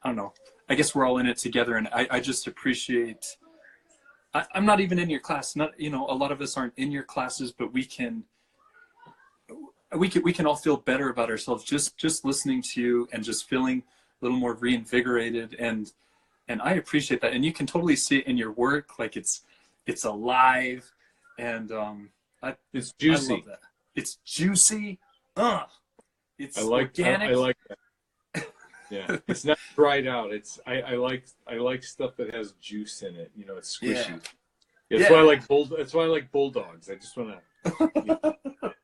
don't know. I guess we're all in it together, and I just appreciate. I'm not even in your class. Not a lot of us aren't in your classes, but we can all feel better about ourselves just listening to you and just feeling a little more reinvigorated, and I appreciate that. And you can totally see it in your work, like it's alive, and it's juicy. I love that. It's juicy. It's organic. I like that. Yeah, it's not dried out. I like stuff that has juice in it. It's squishy. Yeah. That's why I like bulldogs. I just want to.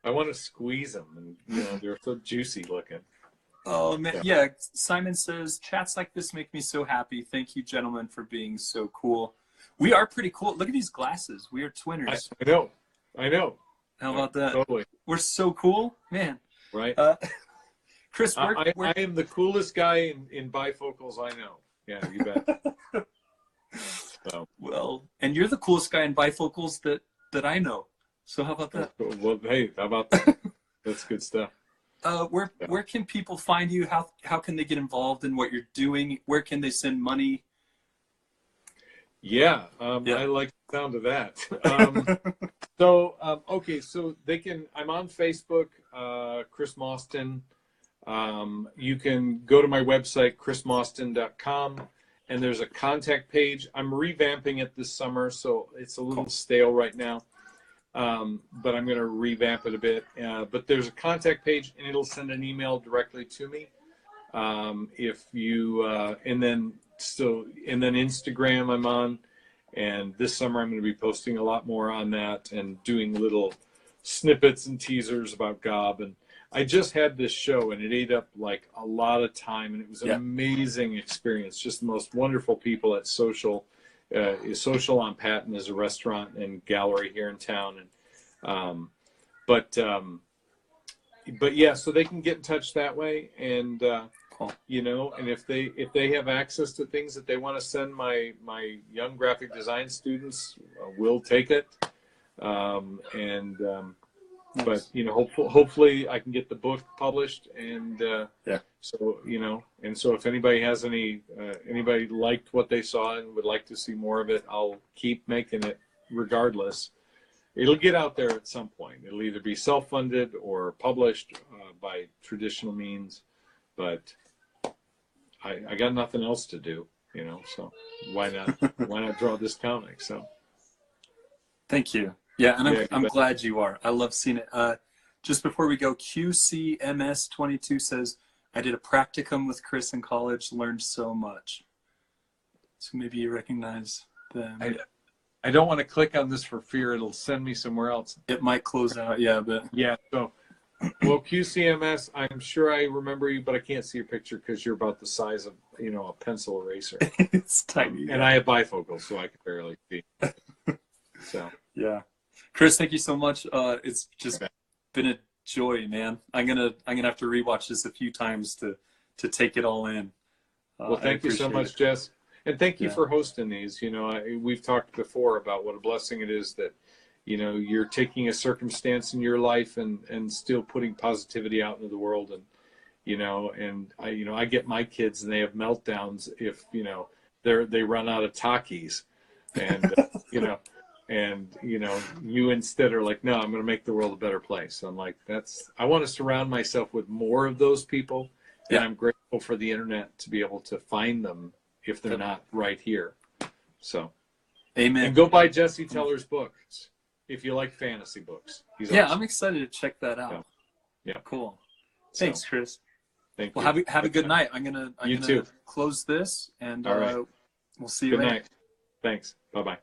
I want to squeeze them, and they're so juicy looking. Oh man, yeah. Simon says chats like this make me so happy. Thank you, gentlemen, for being so cool. We are pretty cool. Look at these glasses. We are twinners. I know. How about that? Totally. We're so cool, man. Right. Chris, I am the coolest guy in bifocals I know. Yeah, you bet. So, Well, and you're the coolest guy in bifocals that I know. So how about that? well, hey, how about that? That's good stuff. Where can people find you? How can they get involved in what you're doing? Where can they send money? Yeah, I like the sound of that. Okay, so they can. I'm on Facebook, Chris Mostyn. You can go to my website, chrismostyn.com, and there's a contact page. I'm revamping it this summer, so it's a little stale right now. But I'm going to revamp it a bit. But there's a contact page, and it'll send an email directly to me. If you and then Instagram I'm on, and this summer I'm going to be posting a lot more on that and doing little snippets and teasers about Gob. And I just had this show, and it ate up like a lot of time, and it was an amazing experience. Just the most wonderful people at Social. Social on Patton is a restaurant and gallery here in town, and but yeah, so they can get in touch that way, and you know, and if they have access to things that they want to send my young graphic design students, we'll take it, but you know, hopefully I can get the book published, and so you know, and so if anybody has anybody liked what they saw and would like to see more of it, I'll keep making it regardless. It'll get out there at some point. It'll either be self-funded or published by traditional means, but I got nothing else to do, you know, so why not draw this comic? So thank you. Yeah, and I'm glad you are. I love seeing it. Just before we go, QCMS22 says, I did a practicum with Chris in college, learned so much. So maybe you recognize them. I don't want to click on this for fear it'll send me somewhere else. It might close out, but yeah. So, well, QCMS, I'm sure I remember you, but I can't see your picture because you're about the size of, you know, a pencil eraser. It's tiny. And I have bifocals, so I can barely see. So yeah. Chris, thank you so much. It's just been a joy, man. I'm gonna have to rewatch this a few times to take it all in. Well, thank you so much, Jess, and thank you for hosting these. You know, we've talked before about what a blessing it is that, you know, you're taking a circumstance in your life and still putting positivity out into the world, and you know, and I get my kids and they have meltdowns if, you know, they run out of Takis, and you know. And, you know, you instead are like, no, I'm going to make the world a better place. So I'm like, I want to surround myself with more of those people. And I'm grateful for the internet to be able to find them if they're not right here. So, amen. And go buy Jesse Teller's books if you like fantasy books. He's awesome. I'm excited to check that out. Yeah. Cool. Thanks, Chris. Thank you. Well, have a good night. I'm gonna too. close this, and all right. we'll see you good later. Night. Thanks. Bye-bye.